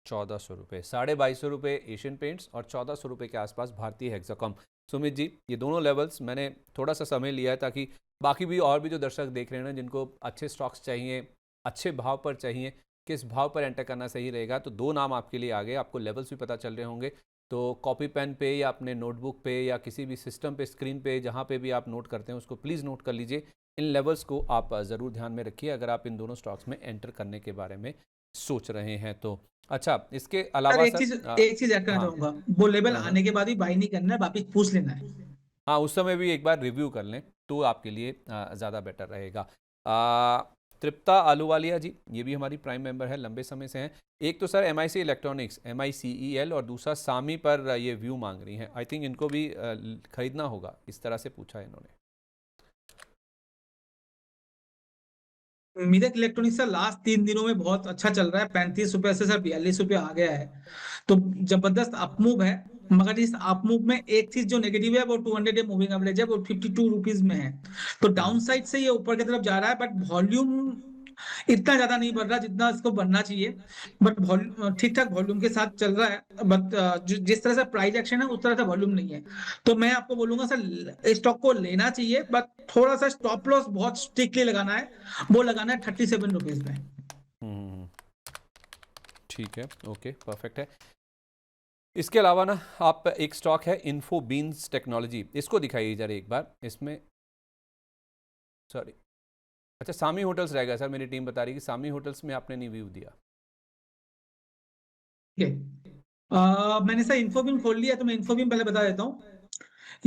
1400 रुपये, 2250 रुपये एशियन पेंट्स और 1400 रुपये के आसपास भारतीय हेक्साकॉम। सुमित जी, ये दोनों लेवल्स मैंने थोड़ा सा समय लिया है ताकि बाकी भी और भी जो दर्शक देख रहे हैं ना, जिनको अच्छे स्टॉक्स चाहिए, अच्छे भाव पर चाहिए, किस भाव पर एंटर करना सही रहेगा, तो दो नाम आपके लिए आ गए। आपको लेवल्स भी पता चल रहे होंगे, तो कॉपी पेन पे या अपने नोटबुक पे या किसी भी सिस्टम पे, स्क्रीन पे, जहाँ पे भी आप नोट करते हैं उसको प्लीज़ नोट कर लीजिए। इन लेवल्स को आप ज़रूर ध्यान में रखिए अगर आप इन दोनों स्टॉक्स में एंटर करने के बारे में सोच रहे हैं तो। अच्छा, इसके सर अलावा एक सर चीज एक चीज ऐड करना हाँ। चाहूंगा। वो लेवल हाँ, आने के बाद भी बाई नहीं करना है, वापिस पूछ लेना है। हाँ, उस समय भी एक बार रिव्यू कर लें तो आपके लिए ज़्यादा बेटर रहेगा। तृप्ता आलूवालिया जी, ये भी हमारी प्राइम मेंबर है, लंबे समय से हैं। एक तो सर MIC इलेक्ट्रॉनिक्स, MICEL, और दूसरा सामी पर ये व्यू मांग रही हैं। आई थिंक इनको भी खरीदना होगा, इस तरह से पूछा है इन्होंने। मिरक इलेक्ट्रॉनिक्स सर लास्ट 3 दिनों में बहुत अच्छा चल रहा है, 35 रुपए से सर 42 रुपए आ गया है। तो जबरदस्त अपमूव है। मगर इस अपमूव में एक चीज जो नेगेटिव है, वो 200 डे मूविंग एवरेज है, वो 52 रुपीज में है। तो डाउन साइड से ये ऊपर की तरफ जा रहा है, बट वॉल्यूम इतना ज्यादा नहीं बढ़ रहा जितना इसको बढ़ना चाहिए। बट ठीक ठाक वॉल्यूम के साथ चल रहा है। बट जिस तरह से प्राइस एक्शन है उस तरह से वॉल्यूम नहीं है। तो मैं आपको बोलूंगा सर, स्टॉक को लेना चाहिए, बट थोड़ा सा स्टॉप लॉस बहुत स्ट्रिक्टली लगाना है। वो लगाना है 37 रुपीज में। हम्म, ठीक है, ओके, परफेक्ट है। इसके अलावा ना, आप एक स्टॉक है इन्फोबीन्स टेक्नोलॉजी, इसको दिखाइए जरा एक बार। इसमें सॉरी, अच्छा, सामी होटल्स रहेगा सर। मेरी टीम बता रही है कि सामी होटल्स में आपने नहीं व्यू दिया। ठीक है। मैंने सर इन्फोबीम खोल लिया, तो मैं इन्फोबीम पहले बता देता हूँ।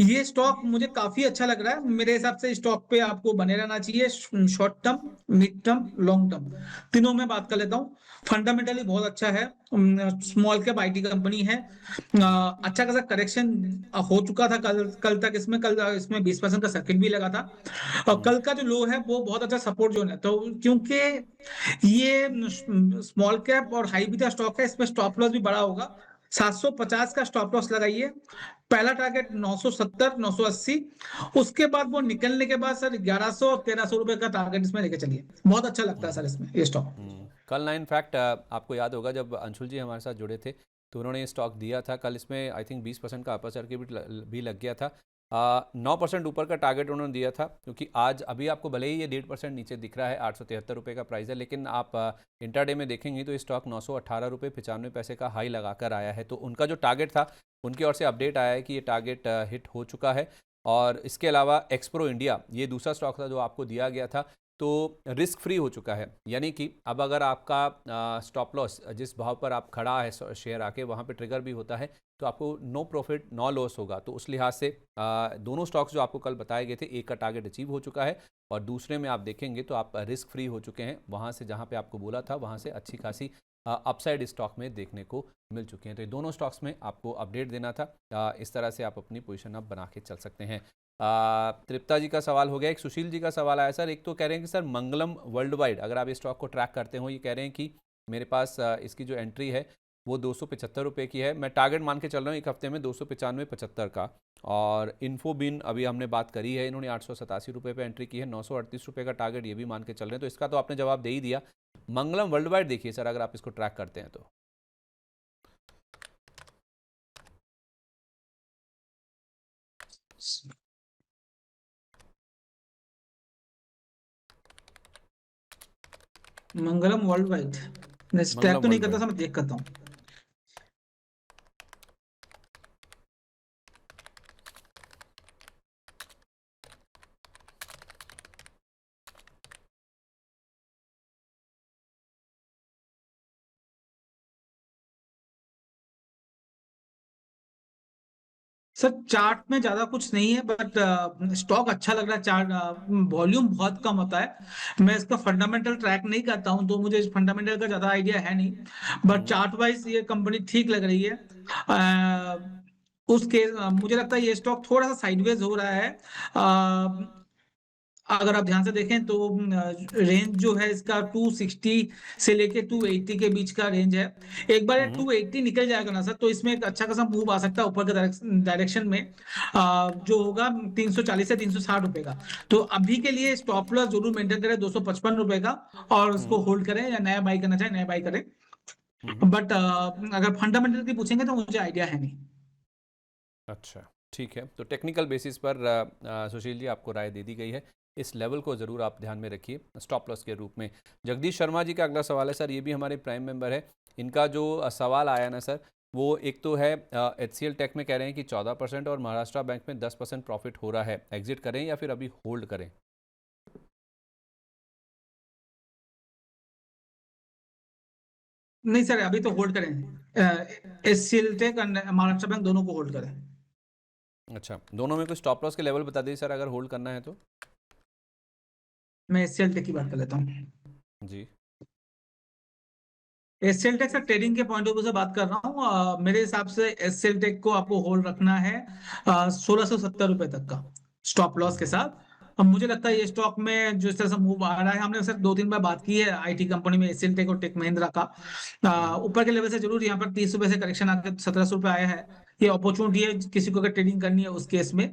ये स्टॉक मुझे काफी अच्छा लग रहा है। मेरे हिसाब से स्टॉक पे आपको बने रहना चाहिए, short term, mid term, long term, तीनों में बात कर लेता हूँ। फंडामेंटली बहुत अच्छा है। स्मॉल कैप IT कंपनी है। अच्छा खासा करेक्शन हो चुका था कल कल तक इसमें। कल इसमें 20% का सर्किट भी लगा था। और कल का जो लो है वो बहुत अच्छा सपोर्ट जोन है। तो क्योंकि ये स्मॉल कैप और हाई बीटा स्टॉक है, इसमें स्टॉप लॉस भी बड़ा होगा। 750 का स्टॉप लॉस लगाइए। पहला टारगेट 970, 980। उसके बाद वो निकलने के बाद सर 1100 और 1300 रुपए का टारगेट इसमें लेके चलिए। बहुत अच्छा लगता है सर इसमें ये स्टॉक। कल ना, इनफैक्ट आपको याद होगा जब अंशुल जी हमारे साथ जुड़े थे तो उन्होंने ये स्टॉक दिया था। कल इसमें आई थिंक 20% का अपर सर्किट भी लग गया था। 9% ऊपर का टारगेट उन्होंने दिया था, क्योंकि आज अभी आपको भले ही ये 1.5% नीचे दिख रहा है, 873 रुपये का प्राइस है, लेकिन आप इंट्राडे में देखेंगे तो ये स्टॉक 918 रुपये 95 पैसे का हाई लगाकर आया है। तो उनका जो टारगेट था, उनकी ओर से अपडेट आया है कि ये टारगेट हिट हो चुका है। और इसके अलावा एक्सप्रो इंडिया, ये दूसरा स्टॉक था जो आपको दिया गया था, तो रिस्क फ्री हो चुका है। यानी कि अब अगर आपका स्टॉप लॉस जिस भाव पर आप खड़ा है शेयर आके, वहाँ पे ट्रिगर भी होता है, तो आपको नो प्रॉफिट नो लॉस होगा। तो उस लिहाज से दोनों स्टॉक्स जो आपको कल बताए गए थे, एक का टारगेट अचीव हो चुका है और दूसरे में आप देखेंगे तो आप रिस्क फ्री हो चुके हैं। वहाँ से जहाँ पे आपको बोला था, वहाँ से अच्छी खासी अपसाइड स्टॉक में देखने को मिल चुके हैं। तो ये दोनों स्टॉक्स में आपको अपडेट देना था। इस तरह से आप अपनी पोजीशन अब बना के चल सकते हैं। तृप्ता जी का सवाल हो गया। एक सुशील जी का सवाल आया सर। एक तो कह रहे हैं कि सर मंगलम वर्ल्ड वाइड, अगर आप इस स्टॉक को ट्रैक करते हो, ये कह रहे हैं कि मेरे पास इसकी जो एंट्री है वो 275 रुपये की है, मैं टारगेट मान के चल रहा हूँ एक हफ्ते में 295-75 का। और इन्फोबिन अभी हमने बात करी है, इन्होंने 887 रुपये पे एंट्री की है, 938 रुपये का टारगेट ये भी मान के चल रहे हैं। तो इसका तो आपने जवाब दे ही दिया। मंगलम वर्ल्ड वाइड देखिए सर, अगर आप इसको ट्रैक करते हैं तो। मंगलम वर्ल्ड वाइड ट्रैक मंगलम तो नहीं वर्ल्ड करता वाइड। था, मैं देख करता हूँ। सर चार्ट में ज्यादा कुछ नहीं है, बट स्टॉक अच्छा लग रहा है। चार्ट वॉल्यूम बहुत कम होता है। मैं इसका फंडामेंटल ट्रैक नहीं करता हूं, तो मुझे फंडामेंटल का ज्यादा आइडिया है नहीं। बट हम्म चार्ट वाइज ये कंपनी ठीक लग रही है। उसके मुझे लगता है ये स्टॉक थोड़ा सा साइडवेज हो रहा है। अगर आप ध्यान से देखें तो रेंज जो है इसका 260 से लेके 280 के बीच का रेंज है। एक बार ये हम्म 280 निकल जाएगा ना सर, तो इसमें एक अच्छा खासा मूव आ सकता है ऊपर के डायरेक्शन में, जो होगा 340 से 360 रुपए का। तो अभी के लिए स्टॉप लॉस जरूर मेंटेन करें 255 रुपए का, और उसको हम्म होल्ड करें, या नया बाई करना चाहे नया बाई करें। हम्म। बट अगर फंडामेंटल की पूछेंगे तो मुझे आइडिया है नहीं। अच्छा, ठीक है। तो टेक्निकल बेसिस पर सुशील जी आपको राय दे दी गई है। इस लेवल को ज़रूर आप ध्यान में रखिए स्टॉप लॉस के रूप में। जगदीश शर्मा जी का अगला सवाल है सर, ये भी हमारे प्राइम मेंबर है। इनका जो सवाल आया ना सर, वो एक तो है HCL टेक में कह रहे हैं कि 14% और महाराष्ट्र बैंक में 10% प्रॉफिट हो रहा है, एग्जिट करें या फिर अभी होल्ड करें? नहीं सर, अभी तो होल्ड करें। एचसीएल टेक और महाराष्ट्र बैंक दोनों को होल्ड करें। अच्छा, दोनों में कुछ स्टॉप लॉस के लेवल बता दीजिए सर, अगर होल्ड करना है तो। मैं एचसीएल टेक की बात कर लेता हूँ। जी। एचसीएल टेक सर ट्रेडिंग के पॉइंट ऑफ व्यू से बात कर रहा हूँ। मेरे हिसाब से एचसीएल टेक को आपको होल्ड रखना है 1670 रुपए तक का स्टॉप लॉस के हम्म साथ। अब मुझे लगता है ये स्टॉक में जो इस तरह से मूव आ रहा है, हमने सर 2-3 बार बात की है आईटी कंपनी में एचसीएल टेक और टेक महिंद्रा का। हम्म ऊपर के लेवल से जरूर यहाँ पर 30 रुपए से करेक्शन आकर 1700 रुपए आया है। ये अपॉर्चुनिटी है किसी को अगर ट्रेडिंग करनी है उस केस में।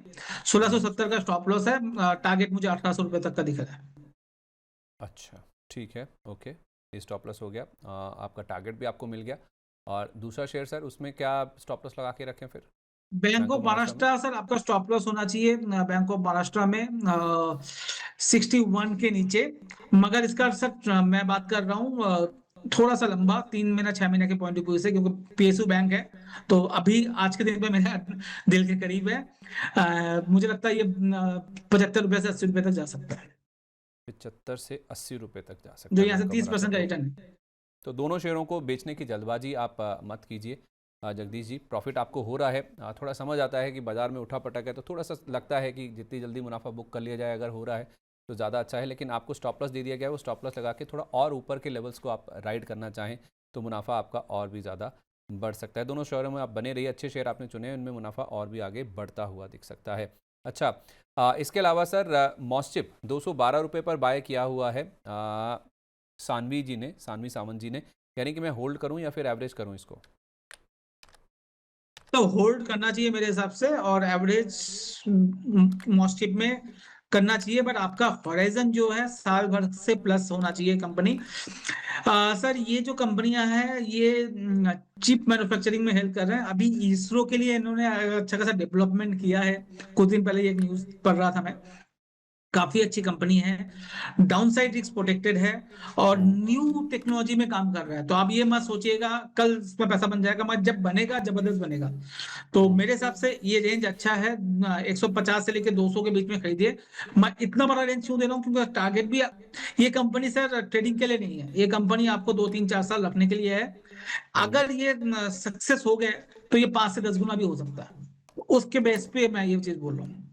सोलह सौ हम्म। सत्तर का स्टॉप लॉस है। टारगेट मुझे 1800 रुपए तक का दिख रहा है। अच्छा, ठीक है, ओके। ये स्टॉप लॉस हो गया, आपका टारगेट भी आपको मिल गया। और दूसरा शेयर सर, उसमें क्या स्टॉप लॉस लगा के रखें फिर? Bank bank of of Maharashtra में। महाराष्ट्र सर आपका स्टॉप लॉस होना चाहिए बैंक ऑफ महाराष्ट्र में 61 के नीचे। मगर इसका सर मैं बात कर रहा हूँ थोड़ा सा लंबा, 3 महीना 6 महीने के पॉइंट ऑफ व्यू से, क्योंकि पीएसयू बैंक है। तो अभी आज के दिन पे मेरा दिल के करीब है। मुझे लगता है ये 75 रुपए से 80 रुपए तक जा सकता है, 75 से 80 रुपये तक जा सकता जो है यहाँ से बैंक ऑफ 30% महाराष्ट्र का तो। रिटर्न है। तो दोनों शेयरों को बेचने की जल्दबाजी आप मत कीजिए जगदीश जी। प्रॉफिट आपको हो रहा है, थोड़ा समझ आता है कि बाजार में उठा पटक है, तो थोड़ा सा लगता है कि जितनी जल्दी मुनाफा बुक कर लिया जाए, अगर हो रहा है तो ज़्यादा अच्छा है। लेकिन आपको स्टॉप लॉस दे दिया गया है, वो स्टॉप लॉस लगा के थोड़ा और ऊपर के लेवल्स को आप राइड करना चाहें तो मुनाफा आपका और भी ज़्यादा बढ़ सकता है। दोनों शेयरों में आप बने रहिए, अच्छे शेयर आपने चुने हैं, उनमें मुनाफा और भी आगे बढ़ता हुआ दिख सकता है। अच्छा, इसके अलावा सर मॉस्चिप 212 रुपये पर बाय किया हुआ है सानवी जी ने, सानवी सावंत जी ने, कह रही कि मैं होल्ड करूं या फिर एवरेज करूं इसको? तो होल्ड करना चाहिए मेरे हिसाब से, और एवरेज मॉस्टिप में करना चाहिए। बट आपका हॉराइजन जो है साल भर से प्लस होना चाहिए कंपनी। सर ये जो कंपनियां हैं ये चिप मैन्युफैक्चरिंग में हेल्प कर रहे हैं। अभी इसरो के लिए इन्होंने अच्छा खासा डेवलपमेंट किया है। कुछ दिन पहले एक न्यूज पढ़ रहा था मैं, काफी अच्छी कंपनी है, डाउन साइड रिस्क प्रोटेक्टेड है, और हम्म न्यू टेक्नोलॉजी में काम कर रहा है। तो आप ये मत सोचिएगा कल इसमें पैसा बन जाएगा, मत, जब बनेगा जबरदस्त बनेगा। तो हम्म मेरे हिसाब से ये रेंज अच्छा है, 150 से लेकर 200 के बीच में खरीदिए। मैं इतना बड़ा रेंज क्यों दे रहा हूँ, क्योंकि टारगेट भी, ये कंपनी सर ट्रेडिंग के लिए नहीं है, ये कंपनी आपको 2-3-4 साल रखने के लिए है। हम्म। अगर ये सक्सेस हो गए तो ये 5 से 10 गुना भी हो सकता है। उसके बेस पे मैं ये चीज बोल रहा हूँ।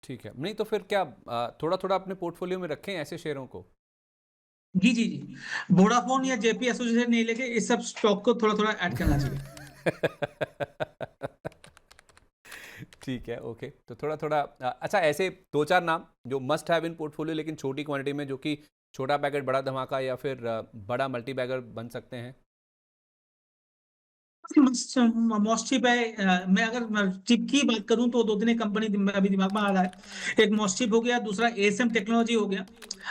ठीक है, नहीं तो फिर क्या थोड़ा थोड़ा अपने पोर्टफोलियो में रखें ऐसे शेयरों को? जी जी जी, वोडाफोन या जेपी एसोसिएशन नहीं लेके इस सब स्टॉक को थोड़ा थोड़ा ऐड करना चाहिए। ठीक है, ओके। तो थोड़ा थोड़ा अच्छा, ऐसे दो चार नाम जो मस्ट हैव इन पोर्टफोलियो लेकिन छोटी क्वांटिटी में, जो कि छोटा पैकेट बड़ा धमाका या फिर बड़ा मल्टी बैगर बन सकते हैं। मोस्ट चिप है। मैं अगर चिप की बात करूं तो दो तीन एक कंपनी अभी दिमाग में आ रहा है। एक मोस्ट चिप हो गया, दूसरा एएसएम टेक्नोलॉजी हो गया।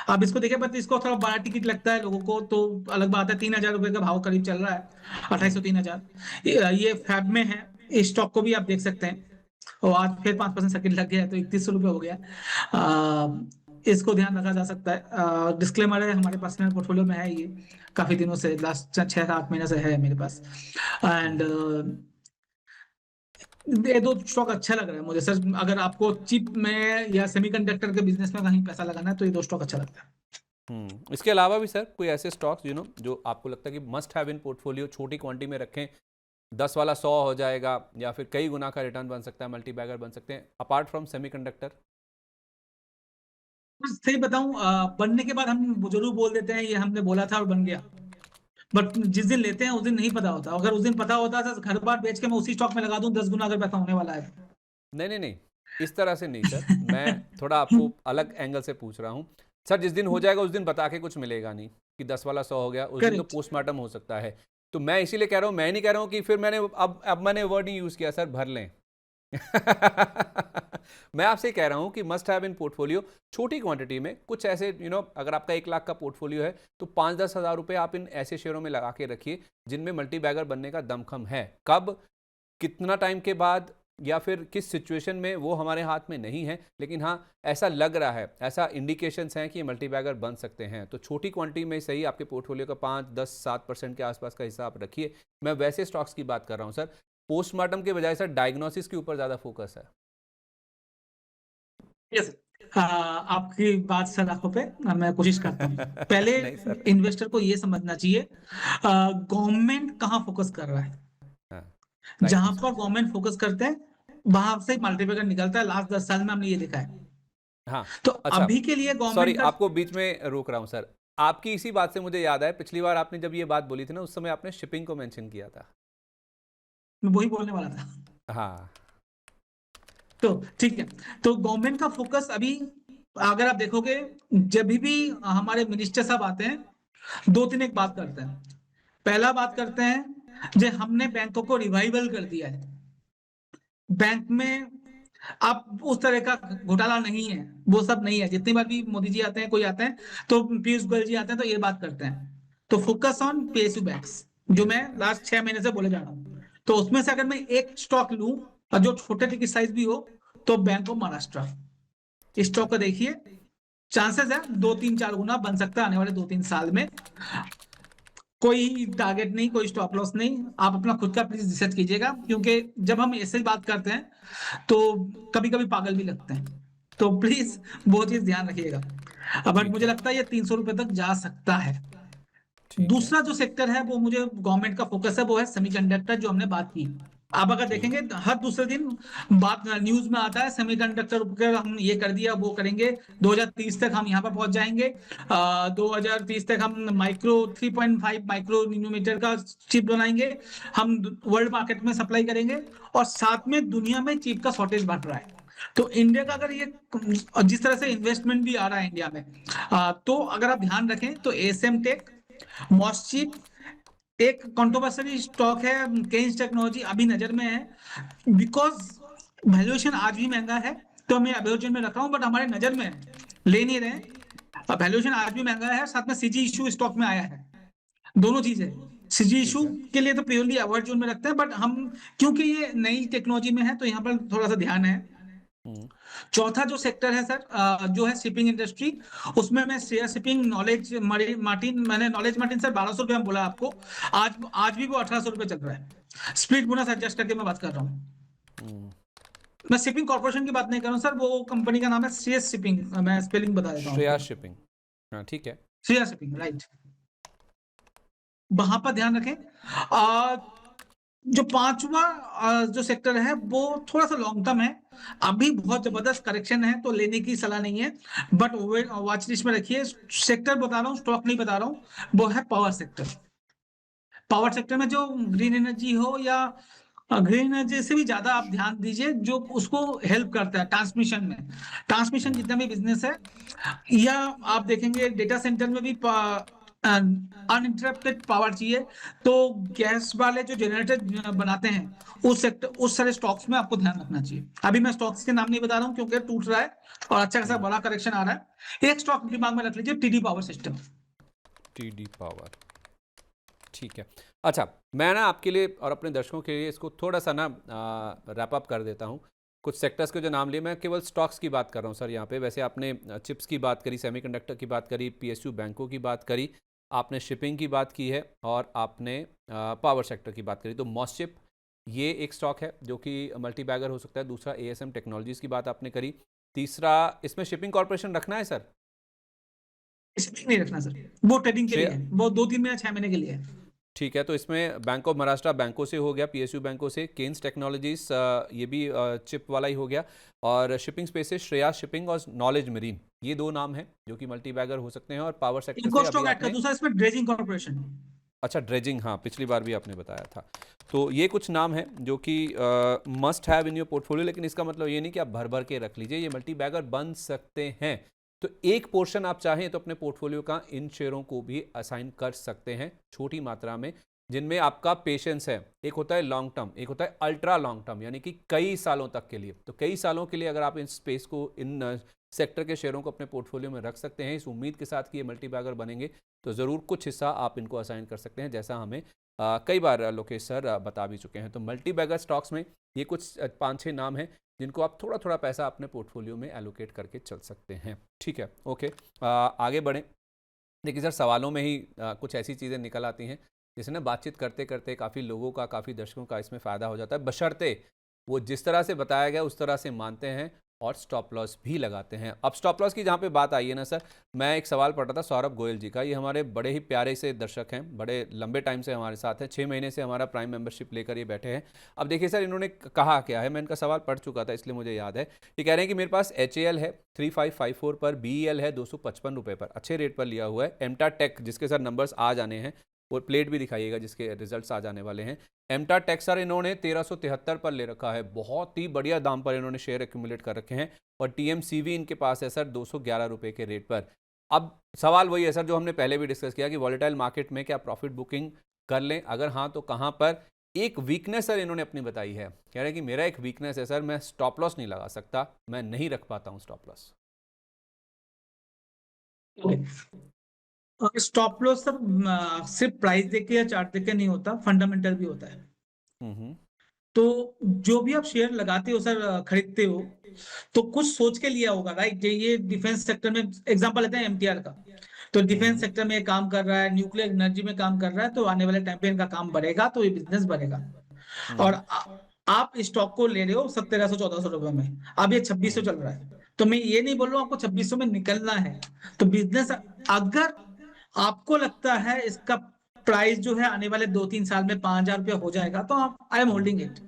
आप इसको देखिए, बट इसको थोड़ा बड़ा टिकट लगता है लोगों को, तो अलग बात है। 3,000 रुपए का भाव करीब चल रहा है, 2,500 3,000। ये फैब में है। इस स्टॉक को भी आप देख सकते हैं। और आज फिर 5% सेकंड लग गया है, तो 3100 रुपये हो गया। इसको ध्यान रखा जा सकता है। डिस्क्लेमर है, हमारे पर्सनल पोर्टफोलियो में है ये, काफी दिनों से, लास्ट 6-7 महीने से है मेरे पास। एंड ये दो स्टॉक अच्छा लग रहा है मुझे सर। अगर आपको चिप में या सेमीकंडक्टर के बिजनेस में कहीं पैसा लगाना है तो ये दो स्टॉक अच्छा लगता है। इसके अलावा भी सर कोई ऐसे स्टॉक्स जो आपको लगता है कि मस्ट हैव इन पोर्टफोलियो, छोटी क्वांटिटी में रखें, 10 वाला 100 हो जाएगा या फिर कई गुना का रिटर्न बन सकता है, मल्टी बैगर बन सकते हैं, अपार्ट फ्रॉम सेमीकंडक्टर? सही बताऊं, बनने के बाद हम जरूर बोल देते हैं ये हमने बोला था और बन गया। बट जिस दिन लेते हैं उस दिन नहीं पता होता। अगर उस दिन पता होता तो घर बार बेच के मैं उसी स्टॉक में लगा दूं, 10 गुना अगर पैसा होने वाला है। नहीं नहीं नहीं, इस तरह से नहीं सर, मैं थोड़ा आपको अलग एंगल से पूछ रहा हूँ। सर जिस दिन हो जाएगा उस दिन बता के कुछ मिलेगा नहीं कि 10 वाला 100 हो गया, उस दिन तो करेक्ट। पोस्टमार्टम हो सकता है। तो मैं इसीलिए कह रहा हूँ, मैं नहीं कह रहा हूँ कि फिर मैंने अब मैंने वर्ड नहीं यूज़ किया सर, भर लें। मैं आपसे कह रहा हूं कि मस्ट हैव इन पोर्टफोलियो, छोटी क्वांटिटी में कुछ ऐसे अगर आपका 1 लाख का पोर्टफोलियो है तो 5-10 हज़ार रुपए आप इन ऐसे शेयरों में लगा के रखिए जिनमें मल्टी बैगर बनने का दमखम है। कब, कितना टाइम के बाद या फिर किस सिचुएशन में, वो हमारे हाथ में नहीं है, लेकिन हाँ ऐसा लग रहा है, ऐसा इंडिकेशंस हैं कि ये मल्टी बैगर बन सकते हैं। तो छोटी क्वांटिटी में सही आपके पोर्टफोलियो का 5-10-7% के आसपास का हिस्सा आप रखिए। मैं वैसे स्टॉक्स की बात कर रहा हूँ सर, पोस्टमार्टम के बजाय सर डायग्नोसिस के ऊपर ज़्यादा फोकस है। यस। आपकी बात सर आंखों पे, मैं कोशिश करता हूँ। पहले नहीं सर। इन्वेस्टर को ये समझना चाहिए गवर्नमेंट कहाँ फोकस कर रहा है। हाँ, राइट। जहां पर गवर्नमेंट फोकस करते हैं वहां से मल्टीप्लिकेटर निकलता है। लास्ट 10 साल में हमने ये देखा है। हाँ। तो अच्छा, अभी के लिए सॉरी गवर्नमेंट का, आपको बीच में रोक रहा हूँ सर। आपकी इसी बात से मुझे याद आया, पिछली बार आपने जब ये बात बोली थी ना, उस समय आपने शिपिंग को मेंशन किया था। मैं वही बोलने वाला था। हाँ। तो ठीक है। तो गवर्नमेंट का फोकस अभी, अगर आप देखोगे, जब भी हमारे मिनिस्टर साहब आते हैं, दो तीन एक बात करते हैं। पहला बात करते हैं जो हमने बैंकों को रिवाइवल कर दिया है। बैंक में अब उस तरह का घोटाला नहीं है, वो सब नहीं है। जितनी बार भी मोदी जी आते हैं, कोई आते हैं, तो पीयूष गोयल जी आते हैं तो ये बात करते हैं। तो फोकस ऑन पीएसयू बैंक्स, जो मैं PSU लास्ट बैंक्स। 6 महीने से बोले जा रहा हूँ। तो उसमें से अगर मैं एक स्टॉक लूं, और जो छोटे टिकट साइज भी हो, तो बैंक ऑफ महाराष्ट्र, इस ठीक है। स्टॉक को देखिए। चांसेस है 2-3-4 गुना बन सकता है आने वाले 2-3 साल में। कोई टारगेट नहीं, कोई स्टॉप लॉस नहीं। आप अपना खुद का प्लीज रिसर्च कीजिएगा, क्योंकि जब हम ऐसे ही बात करते हैं तो कभी कभी पागल भी लगते हैं। तो प्लीज वो चीज ध्यान रखिएगा। बट ठीक मुझे है। लगता है ये 300 रुपए तक जा सकता है। ठीक है। दूसरा जो सेक्टर है वो मुझे गवर्नमेंट का फोकस है, वो है सेमीकंडक्टर, जो हमने बात की। आप अगर ठीक। देखेंगे हर दूसरे दिन बात न्यूज में आता है, सेमीकंडक्टर के हम ये कर दिया, वो करेंगे, 2030 तक हम यहाँ पर पहुंच जाएंगे। 2030 तक हम माइक्रो 3.5 माइक्रो नैनोमीटर का चिप बनाएंगे, हम वर्ल्ड मार्केट में सप्लाई करेंगे। और साथ में दुनिया में चिप का शॉर्टेज बढ़ रहा है। तो इंडिया का अगर ये, जिस तरह से इन्वेस्टमेंट भी आ रहा है इंडिया में, तो अगर आप ध्यान रखें तो एसएम टेक, मॉस्चिप, एक कंट्रोवर्शियल स्टॉक है केन्स टेक्नोलॉजी, अभी नजर में है। बिकॉज वैल्यूएशन आज भी महंगा है, तो मैं वैल्यूएशन में रखा हूं, बट हमारे नजर में है, ले नहीं रहे। वैल्यूएशन आज भी महंगा है, साथ में सीजी इशू स्टॉक में आया है। दोनों चीजें, सीजी ठीक इशू है। के लिए तो प्योरली अवॉइड जोन में रखते हैं, बट हम क्योंकि ये नई टेक्नोलॉजी में है तो यहाँ पर थोड़ा सा ध्यान है। हम्म। चौथा जो सेक्टर है सर, जो है शिपिंग इंडस्ट्री, उसमें मैं शेयर शिपिंग, नॉलेज मार्टिन, मैंने नॉलेज मार्टिन सर 1200 रुपये में बोला आपको। आज आज भी वो 1800 रुपये चल रहा है। स्प्लिट बोनस एडजस्ट करके मैं बात कर रहा हूँ। हम्म। मैं शिपिंग कॉर्पोरेशन की बात नहीं कर रहा हूँ सर, वो कंपनी का नाम है श्रेयस शिपिंग। मैं स्पेलिंग बता देता हूँ श्रेया आपको। शिपिंग। हाँ ठीक है। Shreyas shipping, right. वहां पर ध्यान रखें। आ, जो पांचवा जो सेक्टर है वो थोड़ा सा लॉन्ग टर्म है। अभी बहुत जबरदस्त करेक्शन है, तो लेने की सलाह नहीं है, बट वॉच लिस्ट में रखिए। सेक्टर बता रहा हूँ, स्टॉक नहीं बता रहा हूँ। वो है पावर सेक्टर। पावर सेक्टर में जो ग्रीन एनर्जी हो या ग्रीन एनर्जी से भी ज्यादा आप ध्यान दीजिए, जो उसको हेल्प करता है ट्रांसमिशन में। ट्रांसमिशन हम्म, जितना भी बिजनेस है, या आप देखेंगे डेटा सेंटर में भी अनइंटरप्टेड पावर चाहिए, तो गैस वाले जो जनरेटर बनाते हैं उस सेक्टर, उस सारे स्टॉक्स में आपको ध्यान रखना चाहिए। अभी मैं स्टॉक्स के नाम नहीं बता रहा हूँ क्योंकि टूट रहा है और अच्छा खासा हम्म। बड़ा करेक्शन आ रहा है। एक स्टॉक दिमाग में रख लीजिए, TD power system. TD power, ठीक है। अच्छा, मैं ना आपके लिए और अपने दर्शकों के लिए इसको थोड़ा सा ना रैप अप कर देता हूँ। कुछ सेक्टर्स के जो नाम लिए, मैं केवल स्टॉक्स की बात कर रहा हूँ सर यहाँ पे। वैसे आपने चिप्स की बात करी, सेमीकंडक्टर की बात करी, पीएसयू बैंकों की बात करी, आपने शिपिंग की बात की है और आपने पावर सेक्टर की बात करी। तो मॉसचिप ये एक स्टॉक है जो कि मल्टी बैगर हो सकता है। दूसरा एएसएम टेक्नोलॉजीज़ की बात आपने करी। तीसरा, इसमें शिपिंग कॉर्पोरेशन रखना है सर? इसमें नहीं रखना सर, वो ट्रेडिंग के लिए श्रेय, है, वो 2-3 महीने 6 महीने के लिए है। ठीक है। तो इसमें बैंक ऑफ महाराष्ट्र बैंकों से हो गया, पीएसयू बैंकों से, केन्स टेक्नोलॉजीज ये भी चिप वाला ही हो गया, और शिपिंग स्पेस से श्रेया शिपिंग और नॉलेज मरीन, ये दो नाम हैं जो कि मल्टी बैगर हो सकते हैं। और पावर सेक्टर इनको से अभी स्टॉक ऐड कर आपने, दूसरा इसमें ड्रेजिंग कॉर्पोरेशन। अच्छा ड्रेजिंग, हाँ पिछली बार भी आपने बताया था। तो ये कुछ नाम हैं जो कि must have in your portfolio, लेकिन इसका मतलब ये नहीं कि आप भर भर के रख लीजिए, ये मल्टी बैगर बन सकते हैं। तो एक पोर्शन आप चाहें तो अपने पोर्टफोलियो का इन शेयरों को भी असाइन कर सकते हैं, छोटी मात्रा में, जिनमें आपका पेशेंस है। एक होता है लॉन्ग टर्म, एक होता है अल्ट्रा लॉन्ग टर्म, यानी कि कई सालों तक के लिए। तो कई सालों के लिए अगर आप इन स्पेस को, इन सेक्टर के शेयरों को अपने पोर्टफोलियो में रख सकते हैं, इस उम्मीद के साथ कि ये मल्टी बैगर बनेंगे, तो ज़रूर कुछ हिस्सा आप इनको असाइन कर सकते हैं, जैसा हमें कई बार लोकेश सर बता भी चुके हैं। तो मल्टी बैगर स्टॉक्स में ये कुछ 5-6 नाम हैं जिनको आप थोड़ा थोड़ा पैसा अपने पोर्टफोलियो में एलोकेट करके चल सकते हैं। ठीक है, ओके। आगे बढ़ें। देखिए सर, सवालों में ही कुछ ऐसी चीज़ें निकल आती हैं जिससे ना बातचीत करते करते काफ़ी लोगों का, काफ़ी दर्शकों का इसमें फ़ायदा हो जाता है, बशर्ते वो जिस तरह से बताया गया उस तरह से मानते हैं और स्टॉप लॉस भी लगाते हैं। अब स्टॉप लॉस की जहाँ पे बात आई है ना सर, मैं एक सवाल पढ़ रहा था सौरभ गोयल जी का। ये हमारे बड़े ही प्यारे से दर्शक हैं, बड़े लंबे टाइम से हमारे साथ हैं, 6 महीने से हमारा प्राइम मेंबरशिप लेकर ये बैठे हैं। अब देखिए सर, इन्होंने कहा क्या है, मैं इनका सवाल पढ़ चुका था इसलिए मुझे याद है। ये कह रहे हैं कि मेरे पास HAL है 3554 पर, BEL है 255 रुपये पर, अच्छे रेट पर लिया हुआ है। एमटा टेक, जिसके सर नंबर्स आ जाने हैं, और प्लेट भी दिखाइएगा जिसके रिजल्ट्स आ जाने वाले हैं। एमटा टेक सर इन्होंने 1373 पर ले रखा है, बहुत ही बढ़िया दाम पर इन्होंने शेयर एक्यूमुलेट कर रखे हैं। और TMCV इनके पास है सर 211 रुपये के रेट पर। अब सवाल वही है सर जो हमने पहले भी डिस्कस किया कि वॉलेटाइल मार्केट में क्या प्रॉफिट बुकिंग कर लें, अगर हाँ तो कहाँ पर। एक वीकनेस सर इन्होंने अपनी बताई है, कह रहे हैं कि मेरा एक वीकनेस है सर, मैं स्टॉप लॉस नहीं लगा सकता, मैं नहीं रख पाता हूँ stop loss. Stop loss sir सिर्फ प्राइस देख के या चार्ट देख के नहीं होता, फंडामेंटल भी होता है। हम्म, तो जो भी आप शेयर लगाते हो सर, खरीदते हो, तो कुछ सोच के लिया होगा, राइट? ये डिफेंस सेक्टर में एग्जांपल लेते हैं MTR का। तो डिफेंस हम्म, सेक्टर में काम कर रहा है, न्यूक्लियर एनर्जी में काम कर रहा है, तो आने वाले टाइम पे इनका काम बढ़ेगा, तो ये बिजनेस बढ़ेगा। और हम्म, आप स्टॉक को ले रहे हो 1700-1400 रुपए में, अब ये 2600 हम्म, चल रहा है। तो मैं ये नहीं बोल रहा हूँ आपको 2600 में निकलना है। तो बिजनेस, अगर आपको लगता है इसका प्राइस जो है आने वाले 2-3 साल में 5000 रुपये हो जाएगा, तो आप I am hmm, holding it.